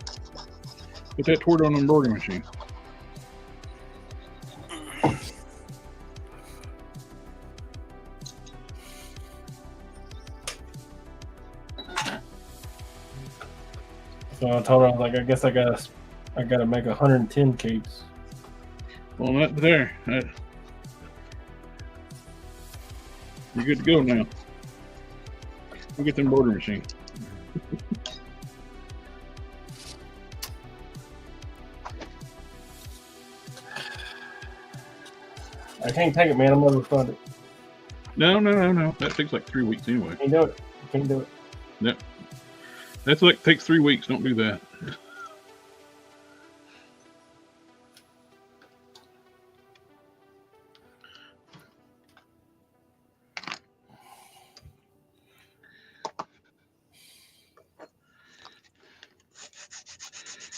Put that toward on the embroidery machine. So I told her, I was like, I guess I gotta make 110 capes. Well, that there. You're good to go now. Go get the embroidery machine. I can't take it, man. I'm gonna refund it. No. That takes like 3 weeks anyway. Can't do it. Yep. That's like takes 3 weeks. Don't do that.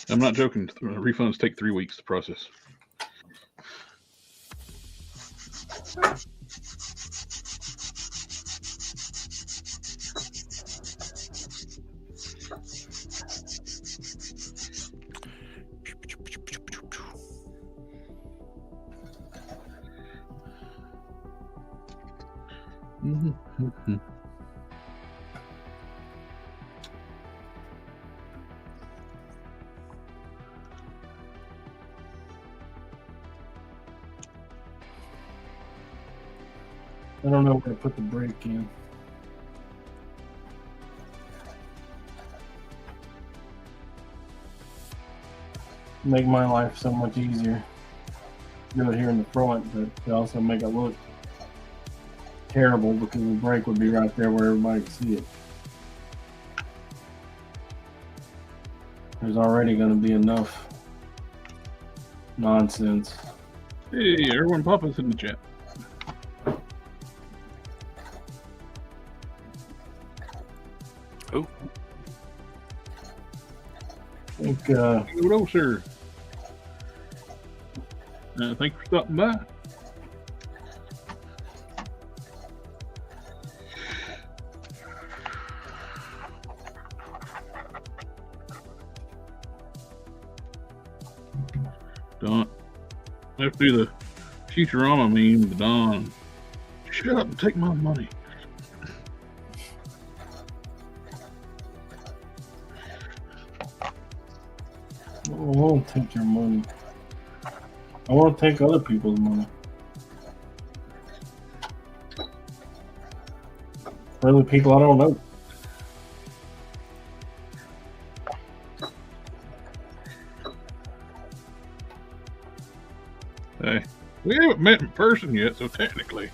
I'm not joking. Refunds take 3 weeks to process. Mm-hmm. I don't know where to put the break in. Make my life so much easier. Do it here in the front, but to also make it look terrible because the break would be right there where everybody can see it. There's already going to be enough nonsense. Hey, everyone pop us in the chat. Who? I think, hello, sir. Thank you for stopping by. Don, I have to do the Futurama meme, the Don. Shut up and take my money. I won't take your money. I won't take other people's money. Really, people I don't know. Hey, we haven't met in person yet, so technically.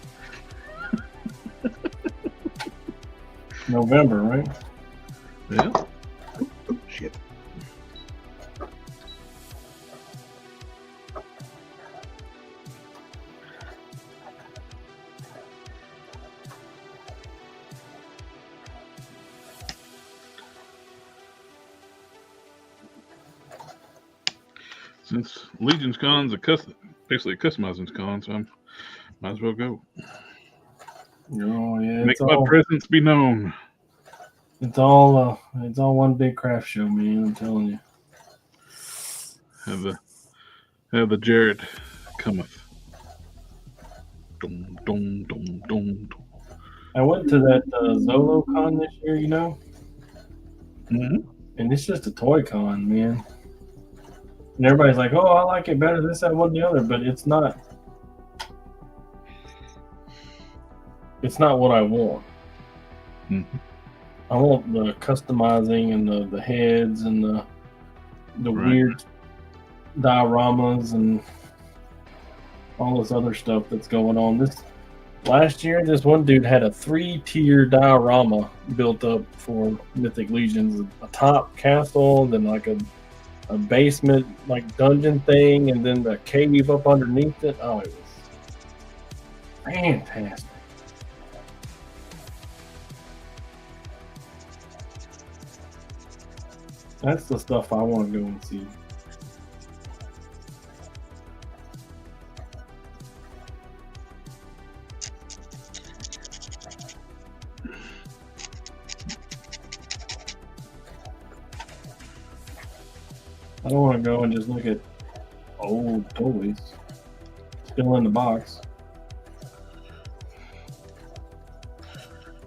November, right? Yeah. Oh, shit. Since Legion's Con's basically a customizing con, so I might as well go. Oh yeah, Make my presence be known. It's all one big craft show, man. I'm telling you. Have the Jared cometh. Dum, dum, dum, dum. I went to that Zolo Con this year, you know, and it's just a toy con, man. And everybody's like, "Oh, I like it better this, that, one, the other," but it's not. It's not what I want. Mm-hmm. I want the customizing and the heads and the weird dioramas and all this other stuff that's going on. This last year, this one dude had a 3-tier diorama built up for Mythic Legions: a top castle, then like a basement like dungeon thing, and then the cave up underneath it. Oh, it was fantastic. That's the stuff I want to go and see. I don't want to go and just look at old toys still in the box.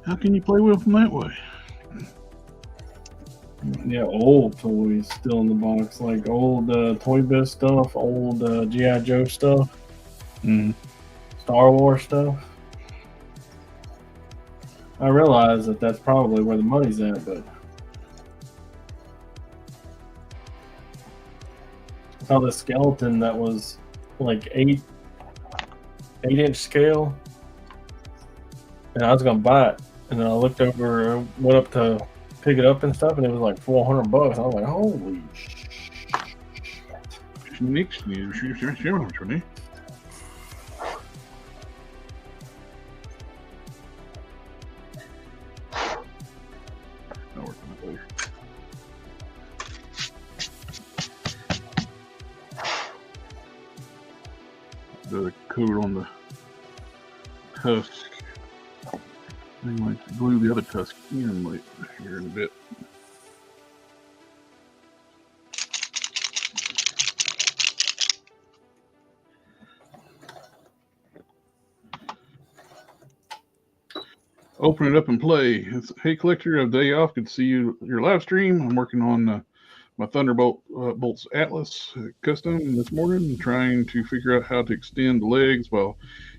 How can you play with them that way? Yeah, old toys still in the box, like old Toy Biz stuff, old G.I. Joe stuff, Star Wars stuff. I realize that that's probably where the money's at, but I saw this skeleton that was like 8-inch scale, and I was gonna buy it, and then I looked over, went up to pick it up and stuff, and it was like $400. I was like, holy shit. The coat on the tusk. I might glue the other tusk in like here in a bit. Open it up and play. Hey collector, a day off. Good to see your live stream. I'm working on my Thunderbolt Bolts Atlas custom this morning, trying to figure out how to extend the legs while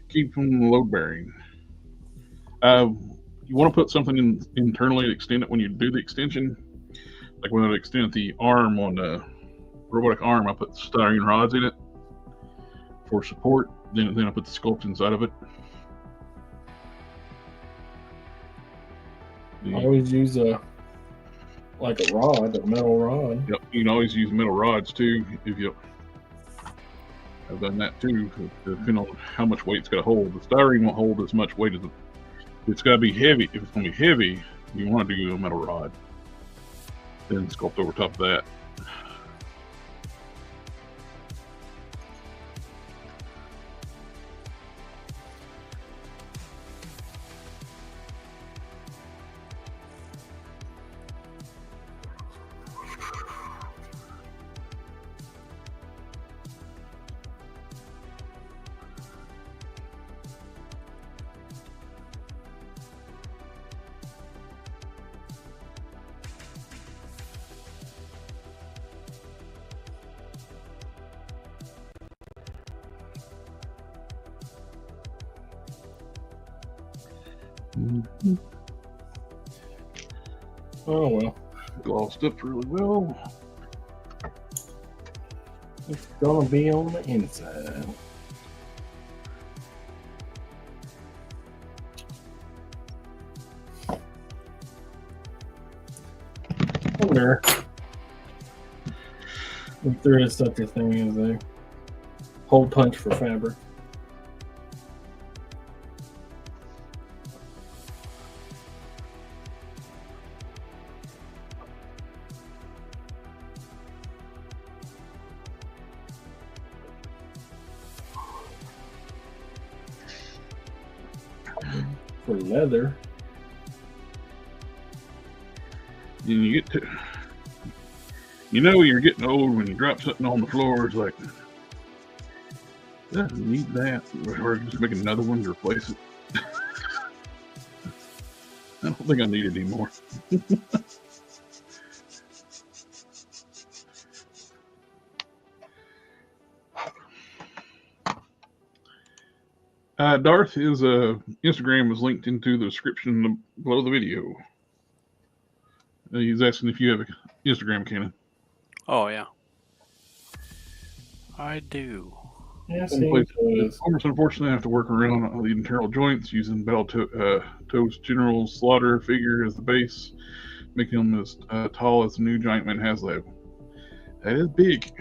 keeping them load bearing. You want to put something in internally to extend it when you do the extension. Like when I extend the arm on the robotic arm, I put styrene rods in it for support. Then I put the sculpt inside of it. I always use a rod, a metal rod. Yep, you can always use metal rods too. If you, I've done that too. Depending on how much weight it's got to hold. The styrene won't hold as much weight as it's got to be heavy. If it's going to be heavy, you want to do a metal rod. Then sculpt over top of that. Oh well. Glossed up really well. It's gonna be on the inside. I wonder if there is such a thing as a hole punch for fabric. For leather. You get to, you know, you're getting old when you drop something on the floor. It's like, I need that. Or just make another one to replace it. I don't think I need it anymore. Darth, his Instagram is linked into the description below the video. He's asking if you have an Instagram, Cannon. Oh, yeah. I do. Yes, Almost unfortunately, I have to work around the internal joints using Toast General Slaughter figure as the base, making them as tall as the new Giant Man HasLab. That is big.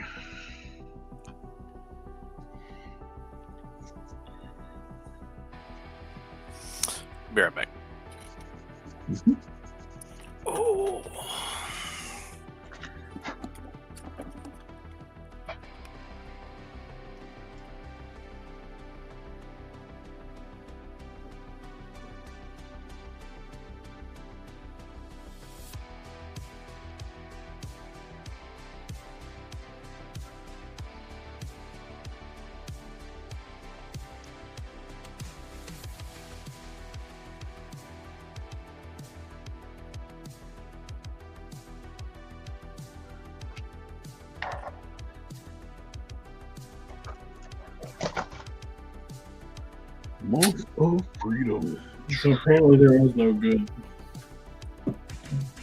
Be right back. Mm-hmm. Oh. Month of Freedom. So apparently there is no good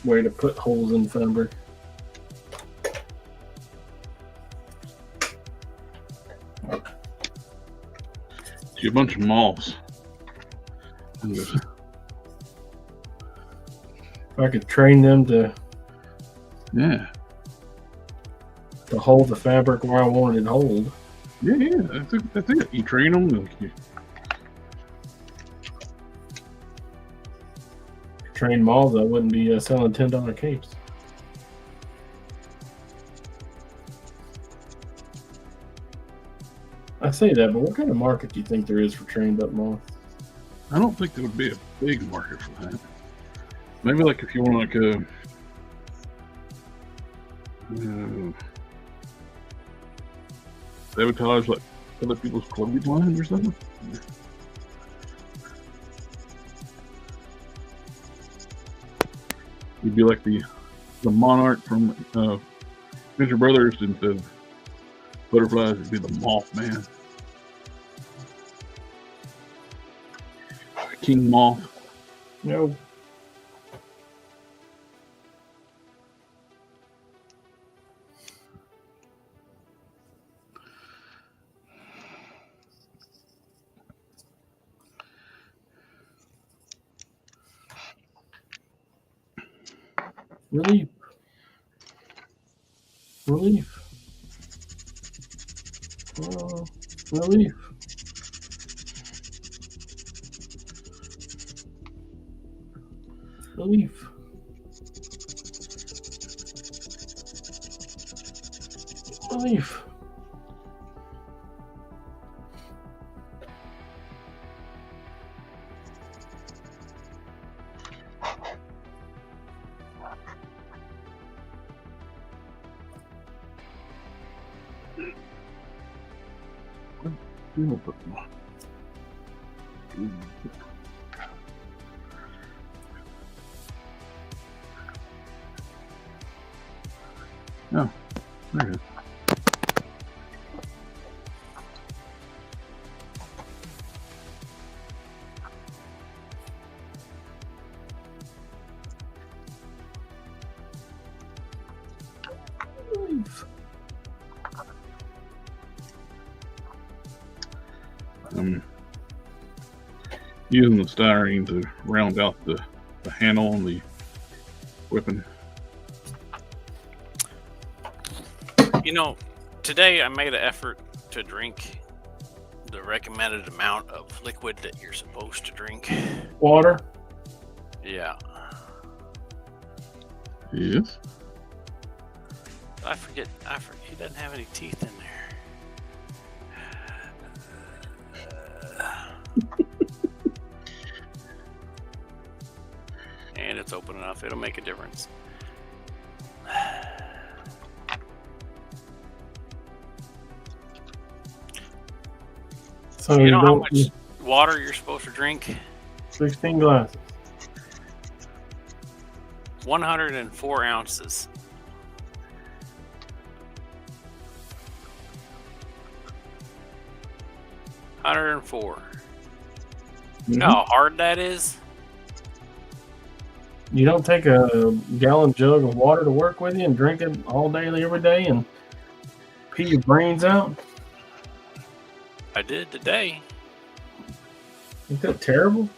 way to put holes in fabric. See a bunch of moths. If I could train them to hold the fabric where I want it to hold. Yeah, that's it. You train them. And Train moths, I wouldn't be selling $10 capes. I say that, but what kind of market do you think there is for trained up moths? I don't think there would be a big market for that. Maybe like if you want like a sabotage like other people's clothing lines or something. You'd be like the monarch from Venture Brothers instead of butterflies. It'd be the Mothman, King Moth. No. Relief. Relief. Relief. Relief. Relief. No, there it is. I'm using the styrene to round out the handle on the weapon. You know, today I made an effort to drink the recommended amount of liquid that you're supposed to drink. Water. Yeah. Yes. I forget. He doesn't have any teeth in there. it's open enough. It'll make a difference. So you know how much water you're supposed to drink? 16 glasses. 104 ounces. You know how hard that is? You don't take a gallon jug of water to work with you and drink it all day, every day, and pee your brains out? I did today. Isn't that terrible?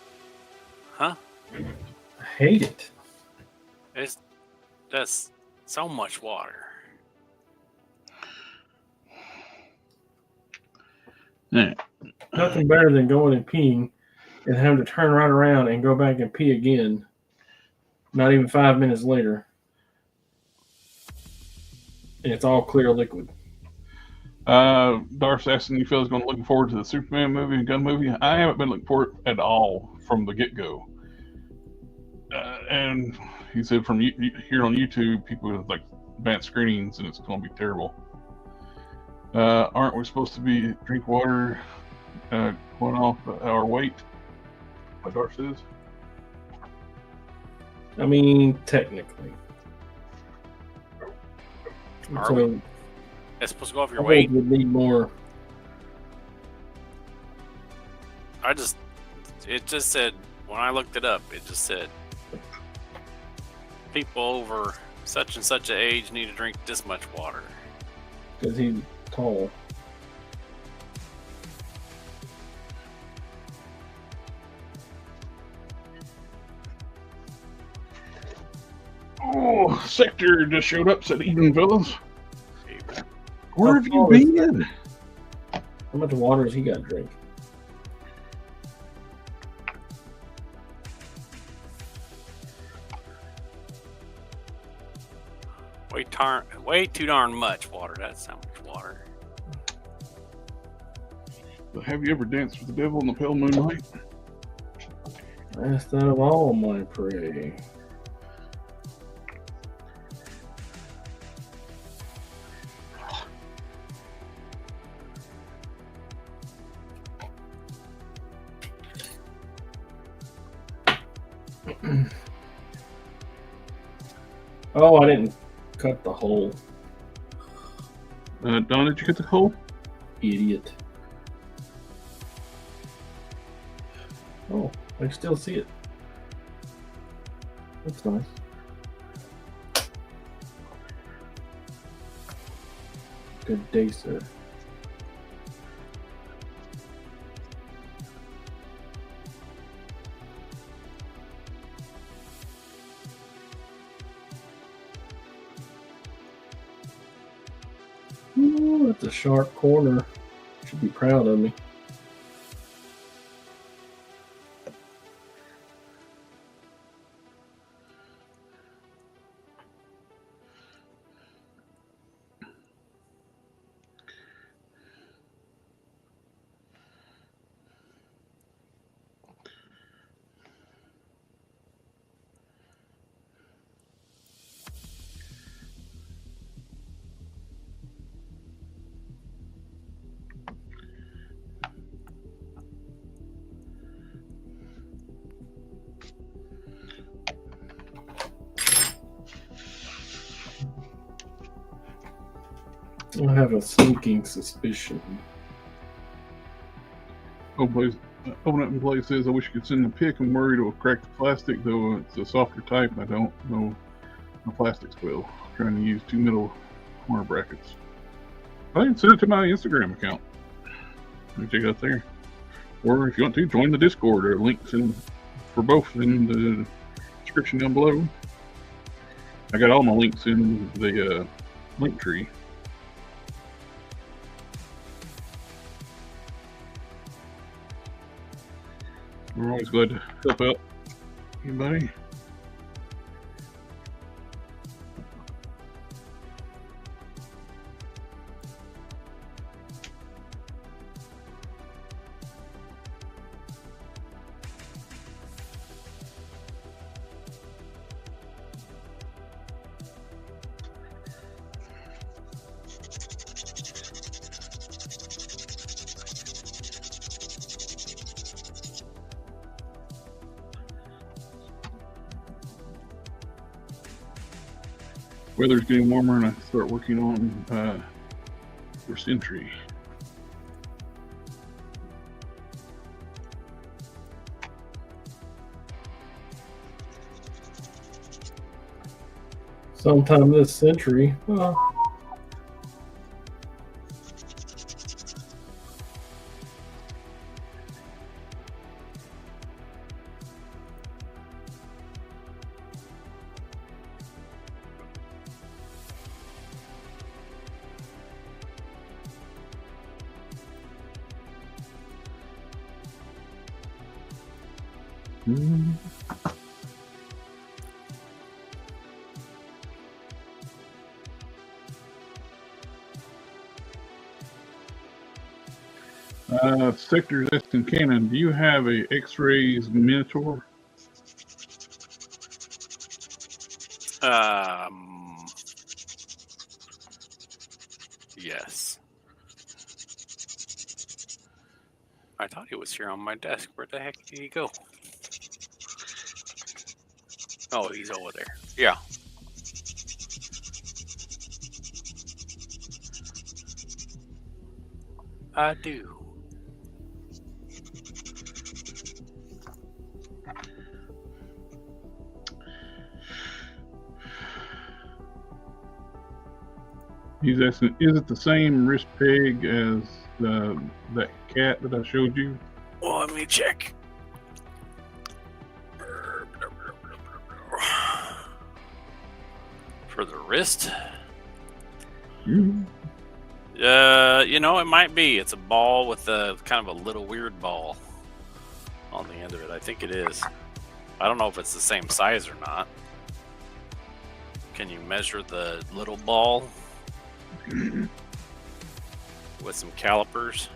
Huh? I hate it. That's so much water. Yeah. Nothing better than going and peeing and having to turn right around and go back and pee again. Not even 5 minutes later. And it's all clear liquid. Darth's asking you fellas looking forward to the Superman movie and gun movie. I haven't been looking forward at all from the get-go. And he said from here on YouTube, people with like advanced screenings, and it's going to be terrible. Aren't we supposed to be drink water going off our weight? What Darth says. I mean, technically. Are so we? It's supposed to go off your weight? Would need more. It just said, when I looked it up, it just said, people over such and such an age need to drink this much water. Because he's tall. Oh, Sector just showed up, said evening fellas. Where have you been? How much water has he got to drink? Way too darn much water. That's how much water. But have you ever danced with the devil in the pale moonlight? Last out of all my prey. Oh, I didn't cut the hole. Don, did you cut the hole? Idiot. Oh, I still see it. That's nice. Good day, sir. Ooh, that's a sharp corner. Should be proud of me. I have a sneaking suspicion. Oh, please. Open Up and Play says, I wish you could send a pic. I'm worried it will crack the plastic, though it's a softer type. I don't know the plastics will. I'm trying to use 2 middle corner brackets. I can send it to my Instagram account. You check it out there. Or if you want to, join the Discord. There are links for both in the description down below. I got all my links in the LinkTree. We're always glad to help out anybody. Weather's getting warmer, and I start working on for Sentry. Sometime this century. Sectors Eston Cannon, do you have a X-rays Minotaur? Yes. I thought he was here on my desk. Where the heck did he go? Oh, he's over there. Yeah. I do. He's asking, is it the same wrist peg as that cat that I showed you? Well, let me check. For the wrist? Mm-hmm. You know, it might be. It's a ball with a kind of a little weird ball on the end of it. I think it is. I don't know if it's the same size or not. Can you measure the little ball with some calipers?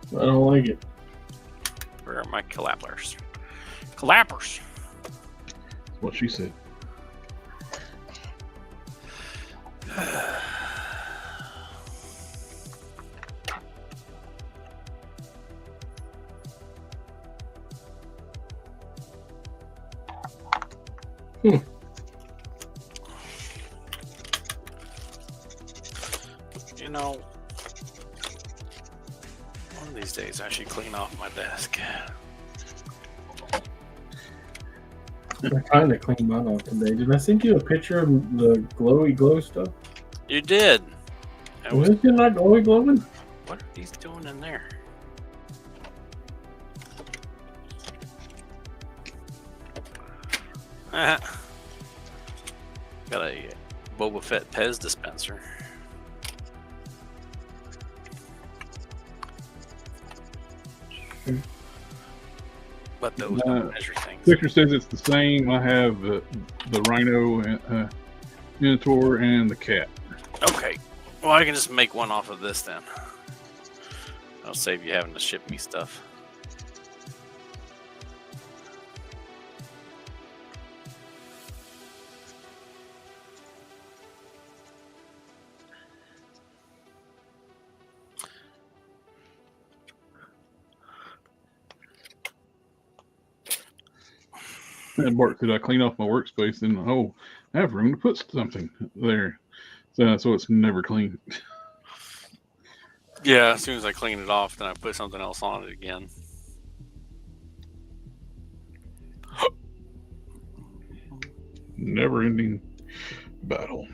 I don't like it. Where are my calipers? Calipers! That's what she said. You know, one of these days I should clean off my desk. I kind of cleaned mine off today. Did I send you a picture of the glowy glow stuff? You did. Was it not glowy glowing? What are these doing in there? Got a Boba Fett Pez dispenser. But those don't measure things. Victor says it's the same. I have the Rhino and Minotaur and the cat. Okay. Well, I can just make one off of this then. I'll save you having to ship me stuff. And Bart said I clean off my workspace and I have room to put something there. So it's never clean. Yeah, as soon as I clean it off, then I put something else on it again. Never-ending battle.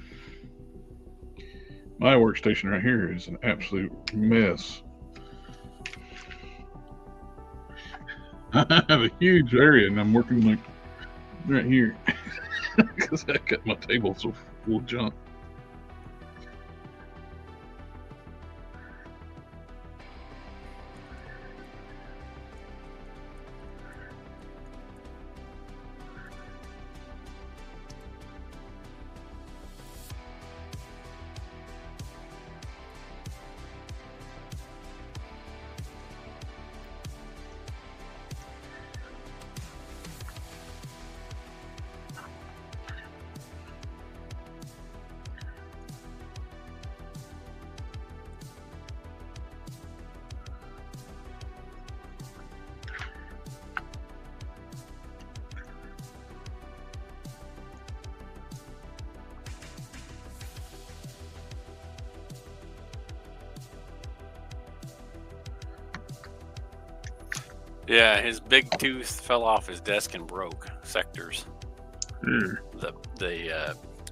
My workstation right here is an absolute mess. I have a huge area and I'm working like right here because I got my table so full of junk. Yeah, his big tooth fell off his desk and broke sectors. The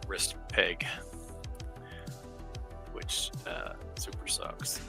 wrist peg, which super sucks.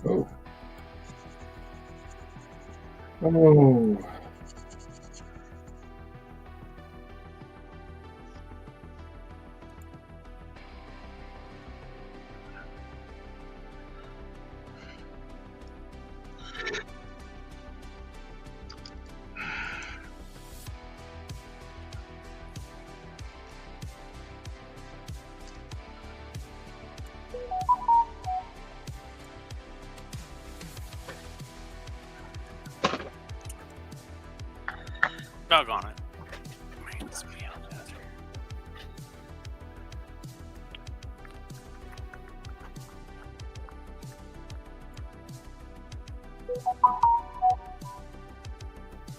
Oh. Oh. Doggone it. Man, it's me out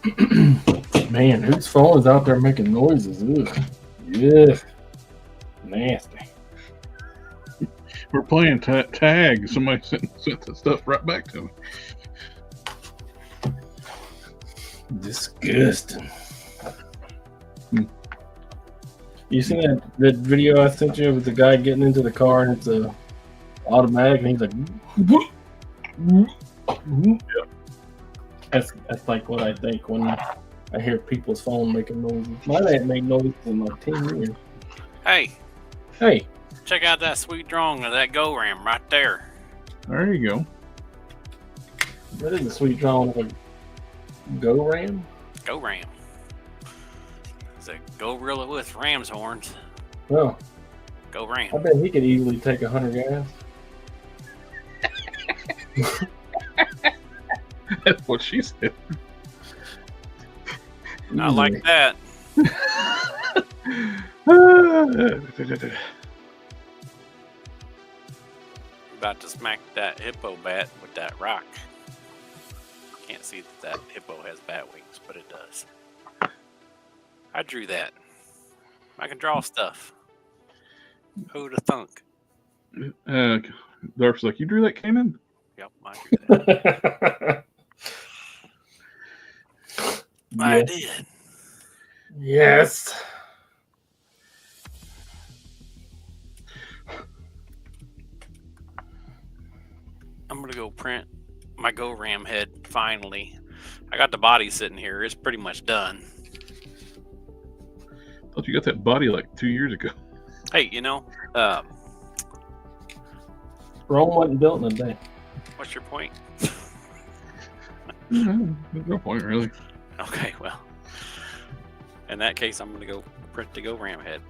there. Man, whose phone is out there making noises? Ugh. Yeah. Nasty. We're playing tag. Somebody sent the stuff right back to me. Disgusting. You seen that video I sent you with the guy getting into the car and it's a automatic and he's like, that's like what I think when I hear people's phone making noises. Mine ain't made noises in like 10 years. Hey, Hey, check out that sweet drawing of that go ram right there. There you go. that is a sweet drawing of a go ram. Go ram. It's a gorilla with ram's horns. Well, Go ram. I bet he could easily take 100 guys. That's what she said. Not like that. About to smack that hippo bat with that rock. Can't see that hippo has bat wings, but it does. I drew that. I can draw stuff. Who'd have thunk? Darth's like, you drew that cannon? Yep, I drew that. I did. Yes. I'm gonna go print my Go Ram head finally. I got the body sitting here. It's pretty much done. Thought you got that body like 2 years ago. Hey, you know, Rome wasn't built in a day. what's your point? There's no point, really. Okay, well, in that case, I'm gonna go print the Go Ram head.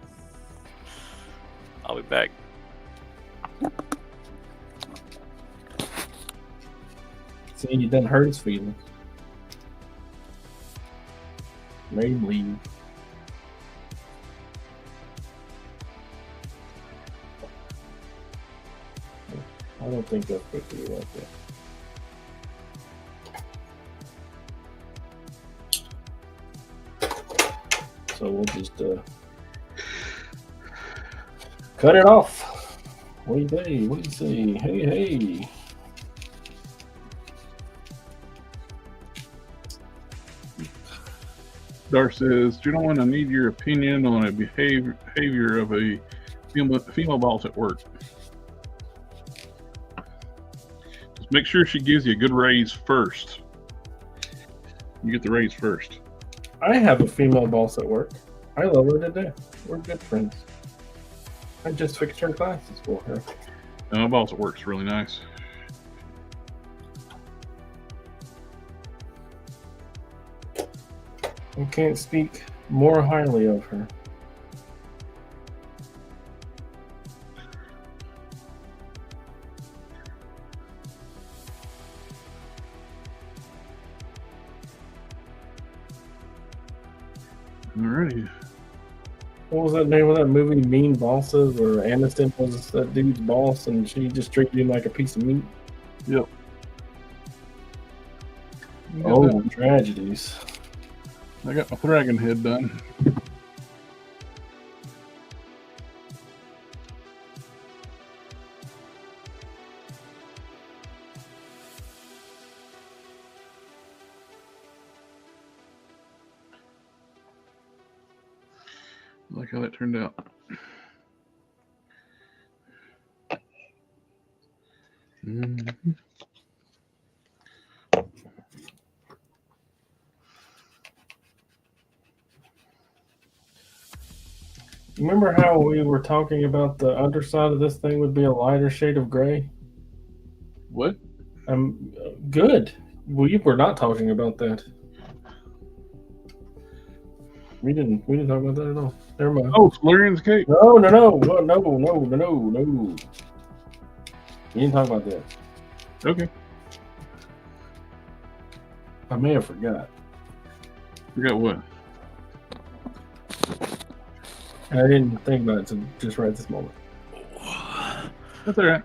I'll be back. See, you didn't hurt his feelings. Made him leave. I don't think that's supposed to be like that. So we'll just cut it off. What do you say? What do you say? Hey, hey. Dar says, gentlemen, I need your opinion on a behavior of a female boss at work. Just make sure she gives you a good raise first. You get the raise first. I have a female boss at work. I love her to death. We're good friends. I just fixed her classes for her. My boss at work's really nice. I can't speak more highly of her. Alrighty. What was that name of that movie, Mean Bosses, where Aniston was that dude's boss and she just treated him like a piece of meat? Yep. Oh, tragedies. I got my dragon head done. I like how that turned out. Mm-hmm. Remember how we were talking about the underside of this thing would be a lighter shade of gray? What? Good. We were not talking about that. We didn't talk about that at all. Never mind. Oh, Solarian's cake. No. We didn't talk about that. Okay. I may have forgot. Forgot what? I didn't think about it until just right this moment. That's all right.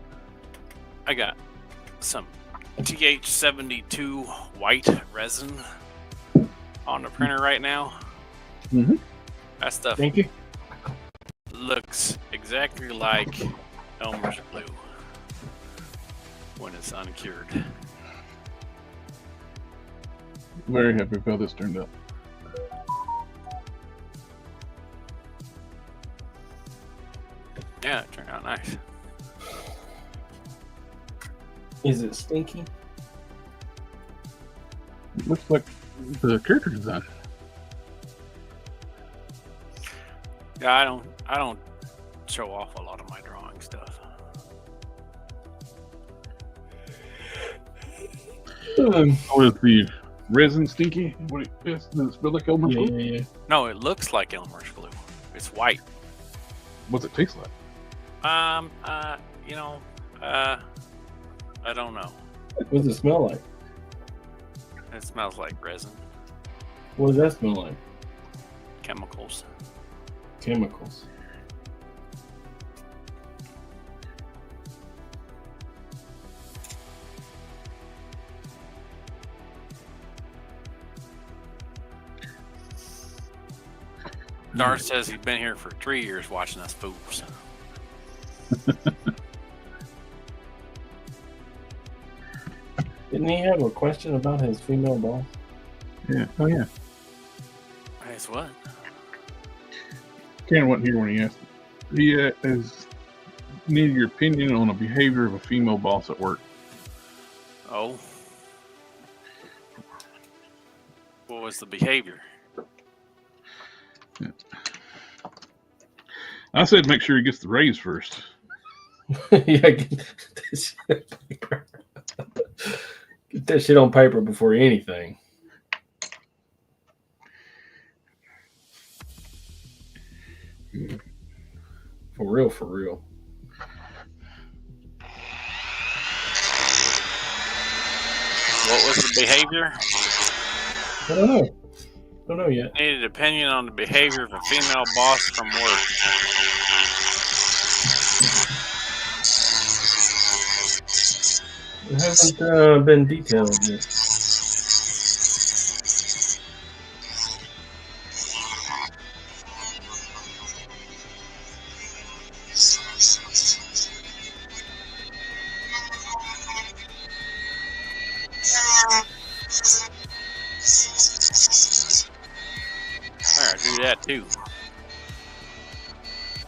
I got some TH72 white resin on the printer right now. Mm-hmm. That stuff Thank you. looks exactly like Elmer's glue when it's uncured. Very happy with how this turned out. Yeah, it turned out nice. Is it stinky? It looks like the character design. Yeah, I don't show off a lot of my drawing stuff. With the resin stinky? What does it smell like Elmer's glue? Yeah. No, it looks like Elmer's glue. It's white. What's it taste like? I don't know. What does it smell like? It smells like resin, What does that smell like? chemicals. Chemicals. Dar says he's been here for 3 years watching us fools. Didn't he have a question about his female boss? Yeah. Oh, yeah. Guess what? Karen wasn't here when he asked. He has needed your opinion on the behavior of a female boss at work. Oh. What was the behavior? Yeah. I said make sure he gets the raise first. Yeah, get that shit on paper before anything. For real, for real. What was the behavior? I don't know. Don't know yet. Needed opinion on the behavior of a female boss from work. haven't been detailed yet. I do that too.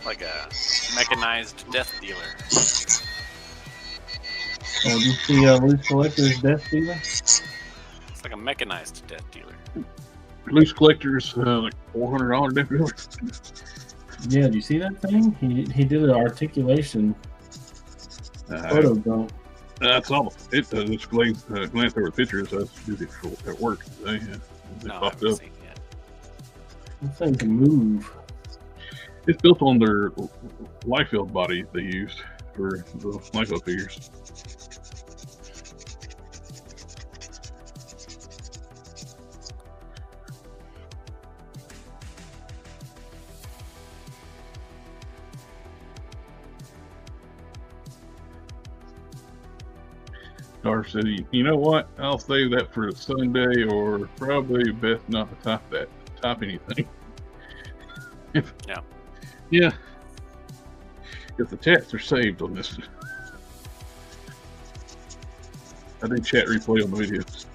Like a mechanized death dealer. Oh, you see Loose Collector's Death Dealer? It's like a mechanized death dealer. Loose Collector's like $400 death dealer. Yeah, do you see that thing? He did an articulation photo dump. That's all. It just glanced over the pictures. I did it at work today. Yeah. It No, I popped haven't up. seen it yet. That thing can move. It's built on their Liefeld body they used for the Liefeld figures. Darth said, "You know what? I'll save that for Sunday, or probably best not to type anything." Yeah. Yeah. If the chats are saved on this, I do chat replay on the videos.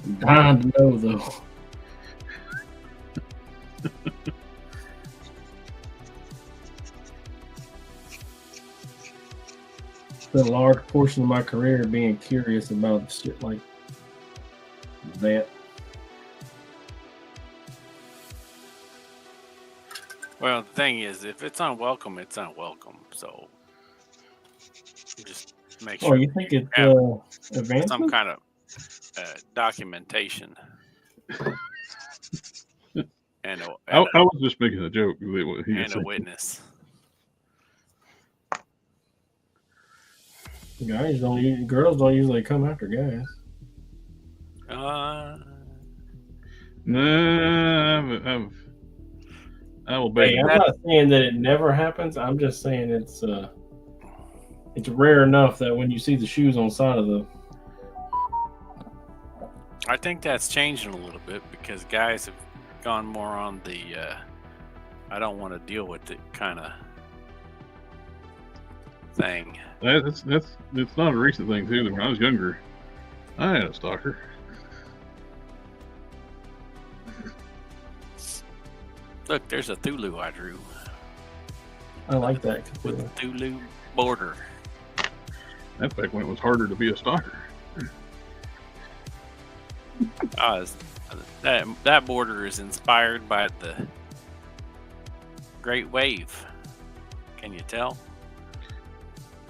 I'm dying to know though. Spent a large portion of my career being curious about shit like that. Well, the thing is, if it's unwelcome, it's unwelcome. So just make sure. Oh, you think it's have advancement? some kind of documentation. And I was just making a joke. And a witness. Girls don't usually come after guys. No, I will bet. Hey, I'm not saying that it never happens. I'm just saying it's rare enough that when you see the shoes on the side of the. I think that's changing a little bit because guys have gone more on the I don't want to deal with it kind of thing. It's not a recent thing too. When I was younger, I had a stalker. Look, there's a Thulu I drew. I like that. With a Thulu border. That's back when it was harder to be a stalker. That border is inspired by the Great Wave. Can you tell?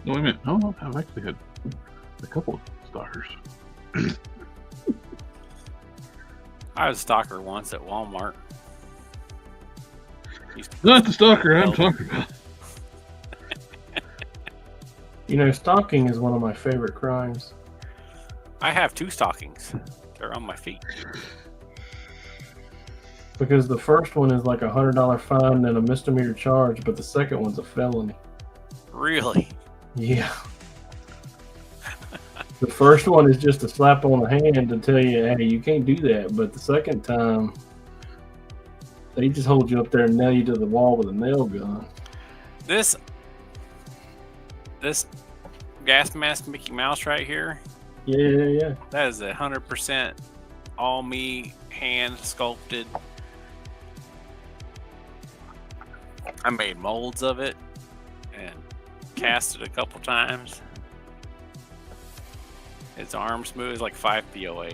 No, wait a minute. No, I've actually had a couple of stalkers. I was a stalker once at Walmart. Not the stalker I'm talking about. You know, stalking is one of my favorite crimes. I have 2 stockings. They're on my feet. Because the first one is like $100 fine and a misdemeanor charge, but the second one's a felony. Really? Yeah. The first one is just a slap on the hand to tell you, hey, you can't do that. But the second time, they just hold you up there and nail you to the wall with a nail gun. This gas mask Mickey Mouse right here. Yeah. That is 100% all me, hand sculpted. I made molds of it and cast it a couple times. Its arm smooth is like 5 POA.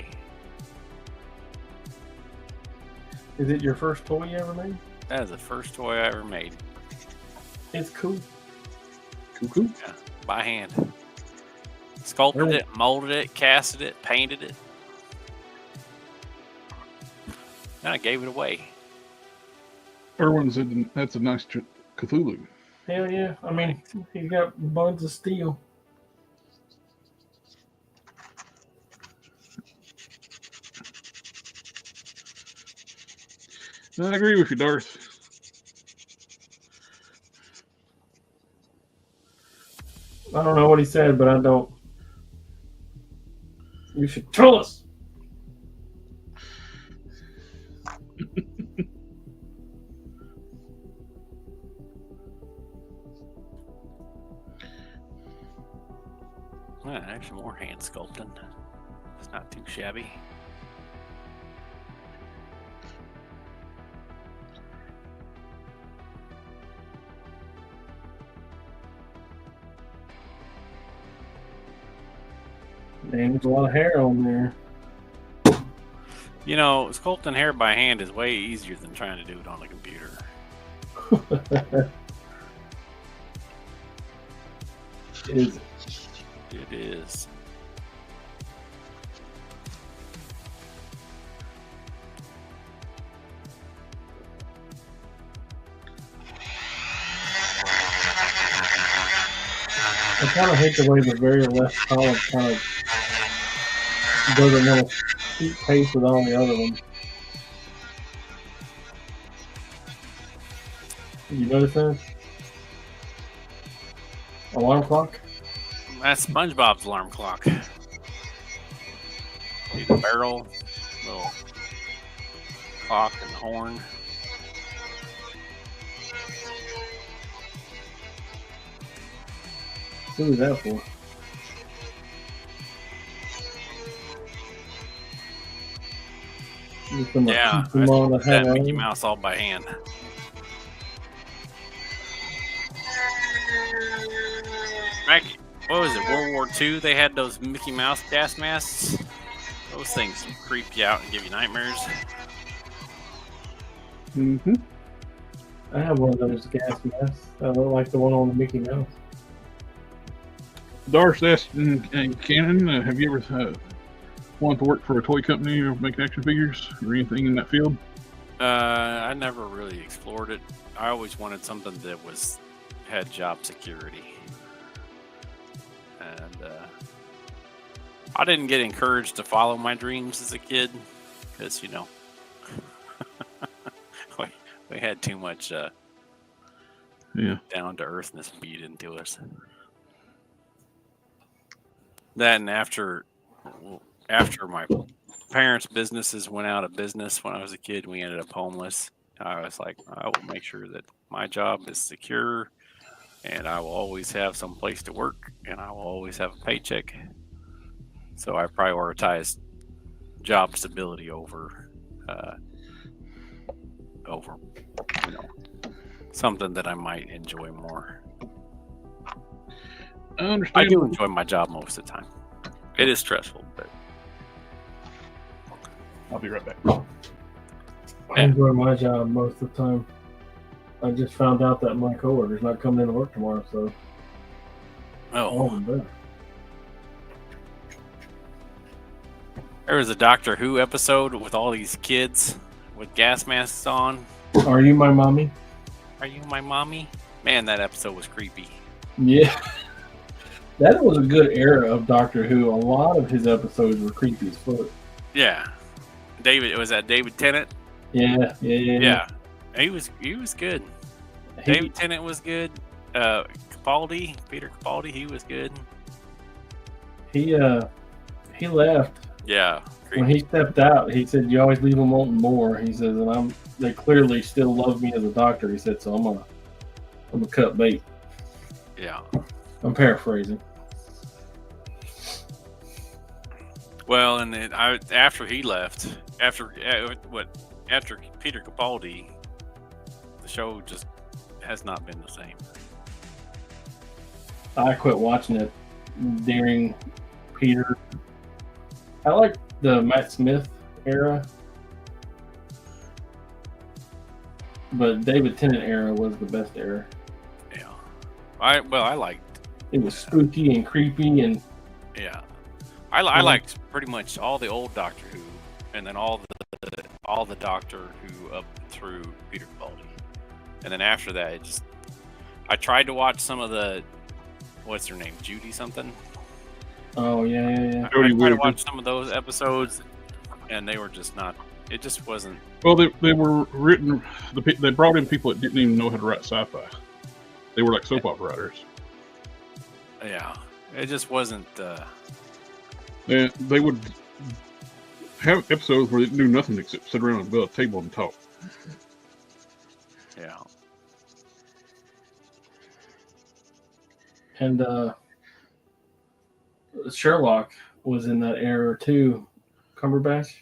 Is it your first toy you ever made? That is the first toy I ever made. It's cool. Cool. Yeah, by hand. Sculpted it, molded it, casted it, painted it. Then I gave it away. Erwin said that's a nice Cthulhu. Hell yeah. I mean, he's got buds of steel. I agree with you, Darth. I don't know what he said, but I don't. You should tell us. Well, actually, more hand sculpting. It's not too shabby. Man, there's a lot of hair on there. You know, sculpting hair by hand is way easier than trying to do it on a computer. Is it? It is. I kind of hate the way the very left column kind of doesn't want to keep pace with all the other ones. Did you notice that? Alarm clock? That's SpongeBob's alarm clock. See the barrel, little clock, and the horn. Who is that for? Yeah, I did that Mickey Mouse all by hand. Back, what was it, World War II? They had those Mickey Mouse gas masks. Those things creep you out and give you nightmares. Mm-hmm. I have one of those gas masks. I look like the one on the Mickey Mouse. Darce asked, Cannon, have you ever wanted to work for a toy company or making action figures or anything in that field? I never really explored it. I always wanted something that had job security. And I didn't get encouraged to follow my dreams as a kid because, you know, we had too much down-to-earthness beat into us. That and after my parents' businesses went out of business when I was a kid, we ended up homeless. I was like, I will make sure that my job is secure and I will always have some place to work and I will always have a paycheck. So I prioritized job stability over something that I might enjoy more. I understand. I do enjoy my job most of the time. It is stressful, but I'll be right back. I enjoy my job most of the time. I just found out that my coworker's not coming in to work tomorrow, so there was a Doctor Who episode with all these kids with gas masks on. Are you my mommy? Are you my mommy? Man, that episode was creepy. Yeah. That was a good era of Doctor Who. A lot of his episodes were creepy as fuck. Yeah. Was that David Tennant? Yeah. He was good. David Tennant was good. Peter Capaldi, he was good. He left. Yeah. Creepy. When he stepped out, he said, "You always leave them wanting more." He says, "And they clearly still love me as a doctor." He said, "So I'm gonna cut bait." Yeah. I'm paraphrasing. Well, and then after he left, after Peter Capaldi, the show just has not been the same. I quit watching it during Peter. I like the Matt Smith era, but David Tennant era was the best era. Yeah, I liked. It was spooky and creepy, and yeah, I liked pretty much all the old Doctor Who, and then all the Doctor Who up through Peter Capaldi, and then after that, I tried to watch some of the, what's her name, Judy something. Oh yeah. I tried to watch some of those episodes, and they were just not. It just wasn't. Well, they were written. They brought in people that didn't even know how to write sci-fi. They were like soap opera writers. Yeah, it just wasn't. And they would have episodes where they didn't do nothing except sit around a table and talk. Yeah. And Sherlock was in that era too. Cumberbatch.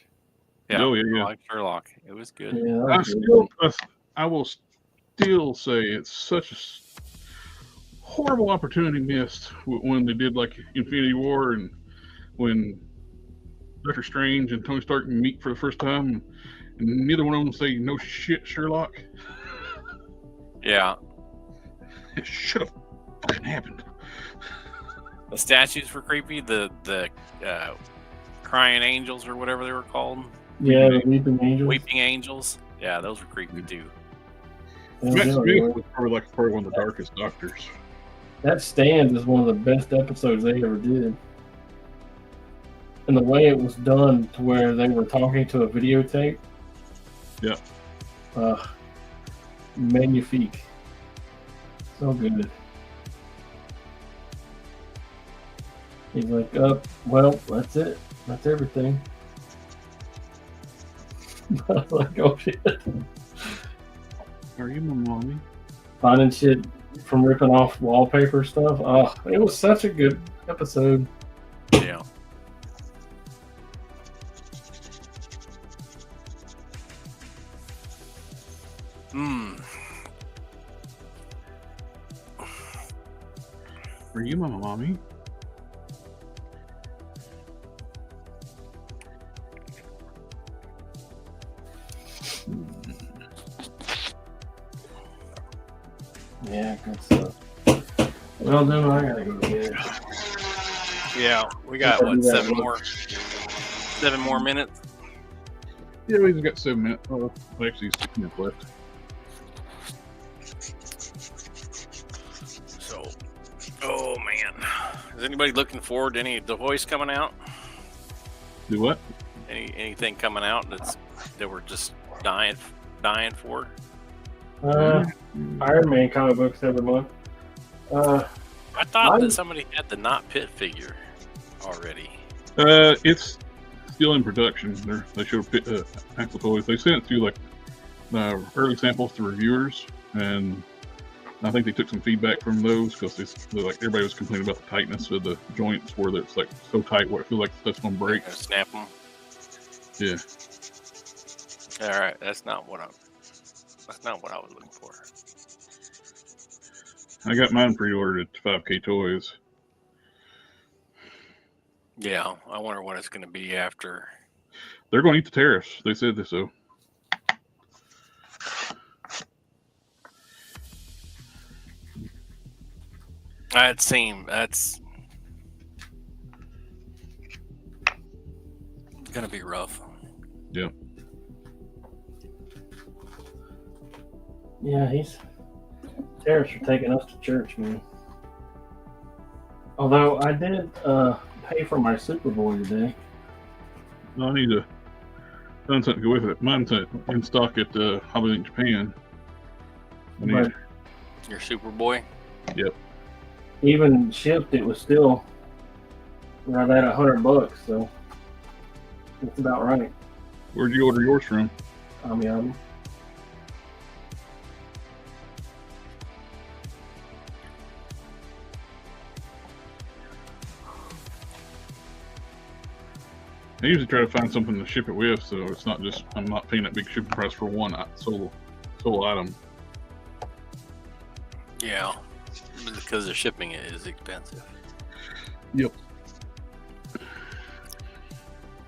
Yeah. Oh, yeah. I like Sherlock. It was good. Yeah, I will still say it's such a horrible opportunity missed when they did like Infinity War and when Doctor Strange and Tony Stark meet for the first time, and neither one of them say "no shit, Sherlock." Yeah. It should have fucking happened. The statues were creepy. The crying angels or whatever they were called. Yeah, the Weeping Angels. Weeping angels. Yeah, those were creepy too. Matt Smith was probably one of the darkest doctors. That Stands is one of the best episodes they ever did. And the way it was done to where they were talking to a videotape. Yeah. Magnifique. So good. He's like, well, that's it. That's everything. I was like, oh shit. Are you my mommy? Finding shit from ripping off wallpaper stuff. Oh, it was such a good episode. Yeah. Are you my mommy? Yeah, good stuff. Well, then I gotta go to bed. Yeah, we got what, 7 more minutes? Yeah, we've got 7 minutes. Oh, actually, 6 minutes left. So, oh man, is anybody looking forward to any of The Voice coming out? Do what? Anything coming out that we're just dying for? Iron Man comic books every month. I thought that somebody had the Not Pit figure already. It's still in production. They showed Axel toys. They sent it to like early samples to reviewers, and I think they took some feedback from those because like everybody was complaining about the tightness of the joints, where it's like so tight where it feels like it's going to break. Snap them. Yeah. All right, that's not what I was looking for. I got mine pre-ordered at 5K Toys. Yeah, I wonder what it's going to be after. They're going to eat the tariffs. They said this so. That's going to be rough. Yeah. Yeah, tariffs are taking us to church, man. Although I did pay for my Superboy today. I need to find something to go with it. Mine's in stock at Hobby Link Japan. Your Superboy? Yep. Even shipped, it was still right at $100, so it's about right. Where'd you order yours from? Yummy. I usually try to find something to ship it with, so it's not just I'm not paying that big shipping price for one sole item. Yeah, because the shipping is expensive. Yep.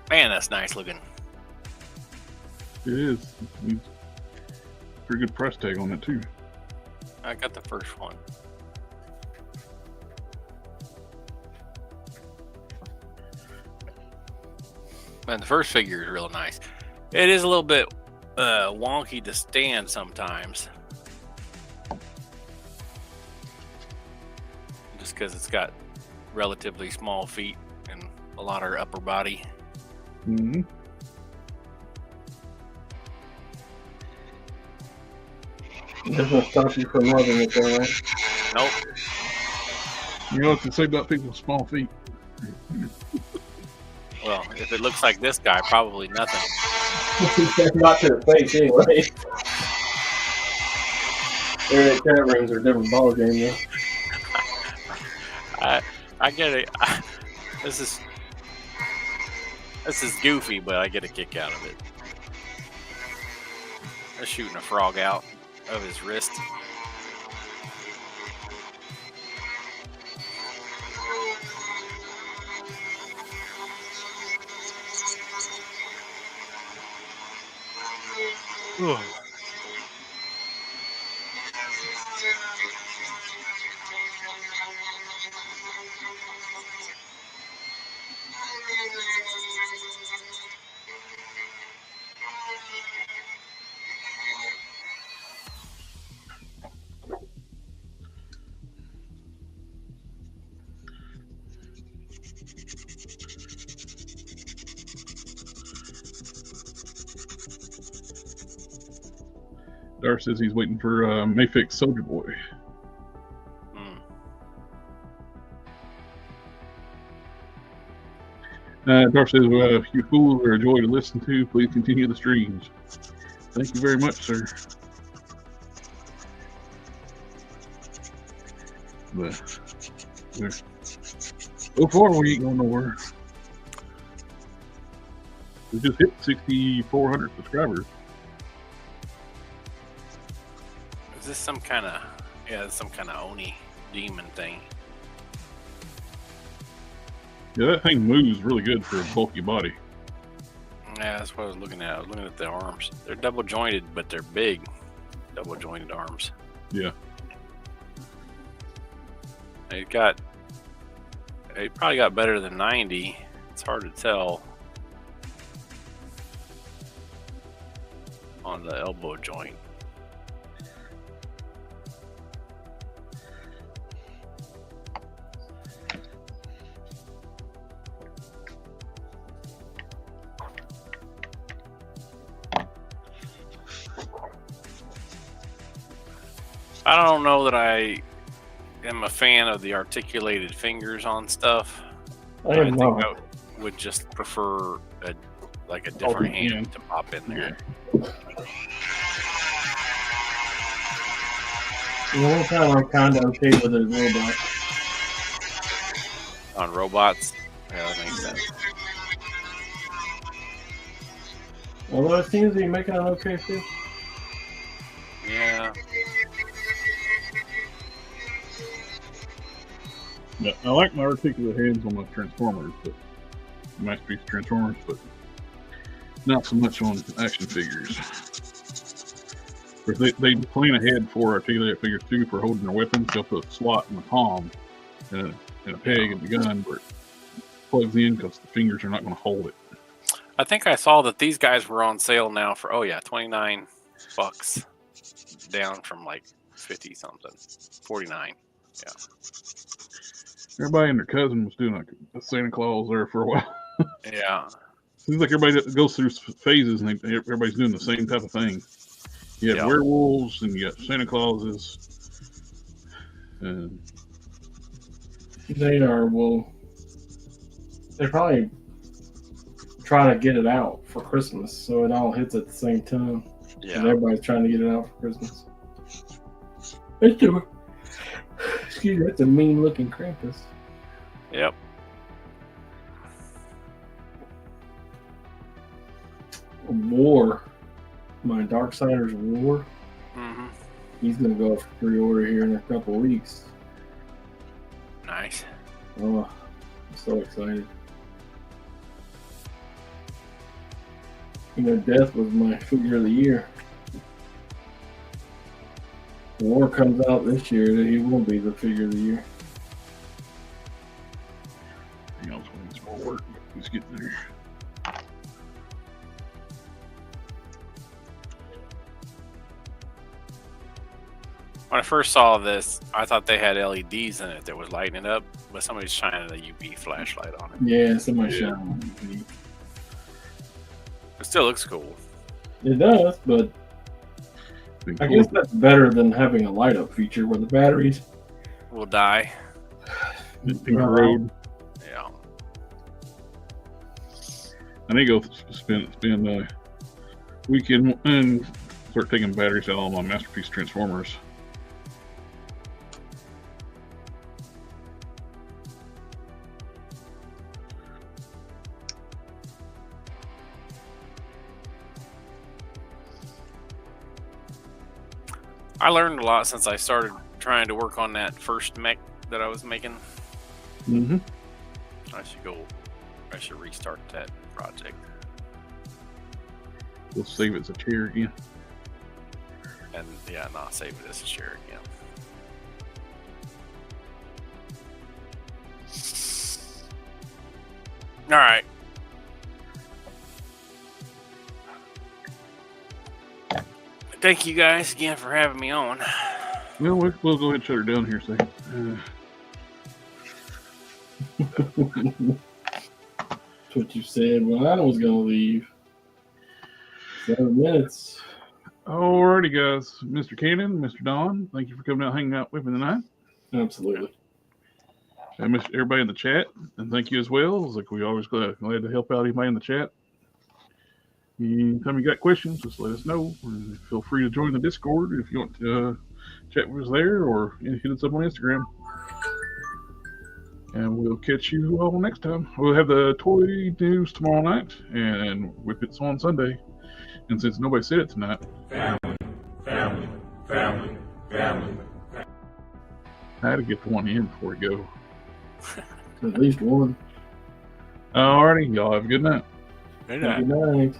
Man, that's nice looking. It is. Pretty good price tag on it too. I got the first one. Man, the first figure is real nice. It is a little bit wonky to stand sometimes. Just because it's got relatively small feet and a lot of upper body. Mm-hmm. Doesn't stop you from loving it, though, right? Nope. You know what they say about people with small feet? Well, if it looks like this guy, probably nothing. Not to the face, anyway. Their chat rooms are a different ball game, though. I get it. This is goofy, but I get a kick out of it. They're shooting a frog out of his wrist. Ugh. Dar says he's waiting for Mayfix Soldier Boy. Dar says, you fools are a joy to listen to. Please continue the streams. Thank you very much, sir. But so far, we ain't going nowhere. We just hit 6,400 subscribers. Is this some kind of Oni demon thing? Yeah, that thing moves really good for a bulky body. Yeah, that's what I was looking at. I was looking at the arms. They're double jointed, but they're big. Double jointed arms. Yeah. They probably got better than 90. It's hard to tell on the elbow joint. I don't know that I am a fan of the articulated fingers on stuff. I think I would just prefer a different hand to pop in there. The only time I'm kind of okay with it is robots. On robots? Yeah, that makes sense. Although it seems to be making an okay fit. Yeah. Yeah, I like my articulate hands on my Transformers, but masterpiece Transformers, but not so much on action figures. They plan ahead for articulated figures too for holding their weapons. They'll put a slot in the palm and a peg in the gun where it plugs in because the fingers are not going to hold it. I think I saw that these guys were on sale now for $29, down from like 50 something, 49. Yeah. Everybody and their cousin was doing like a Santa Claus there for a while. Yeah. Seems like everybody goes through phases and everybody's doing the same type of thing. You have werewolves and you got Santa Clauses. They are, well, they're probably trying to get it out for Christmas, so it all hits at the same time. Yeah. And everybody's trying to get it out for Christmas. Excuse me, that's a mean looking Krampus. Yep. War. My Darksiders War. Mm-hmm. He's going to go for pre-order here in a couple of weeks. Nice. Oh, I'm so excited. You know, Death was my figure of the year. War comes out this year, he won't be the figure of the year. He also needs more work, but he's getting there. When I first saw this, I thought they had LEDs in it that was lighting it up, but somebody's shining a UV flashlight on it. Yeah, somebody's shining on UV. It still looks cool. It does, but I guess that's better than having a light up feature where the batteries will die. Tinker Road. Yeah. I need to go spend a weekend and start taking batteries out of all my Masterpiece Transformers. I learned a lot since I started trying to work on that first mech that I was making. Mm-hmm. I should restart that project. We'll save it as a chair again. And yeah, not save it as a share again. All right. Thank you guys again for having me on. Well, we'll go ahead and shut her down here a second. That's what you said when I was going to leave. 7 minutes. Alrighty, guys. Mr. Cannon, Mr. Don, thank you for coming out hanging out with me tonight. Absolutely. And everybody in the chat, and thank you as well. It's like we always glad to help out anybody in the chat. Anytime you got questions, just let us know. And feel free to join the Discord if you want to chat with us there, or hit us up on Instagram. And we'll catch you all next time. We'll have the toy news tomorrow night, and WIP It Sunday. And since nobody said it tonight, family. I had to get the one in before we go. At least one. Alrighty, y'all have a good night. Good night. Good night.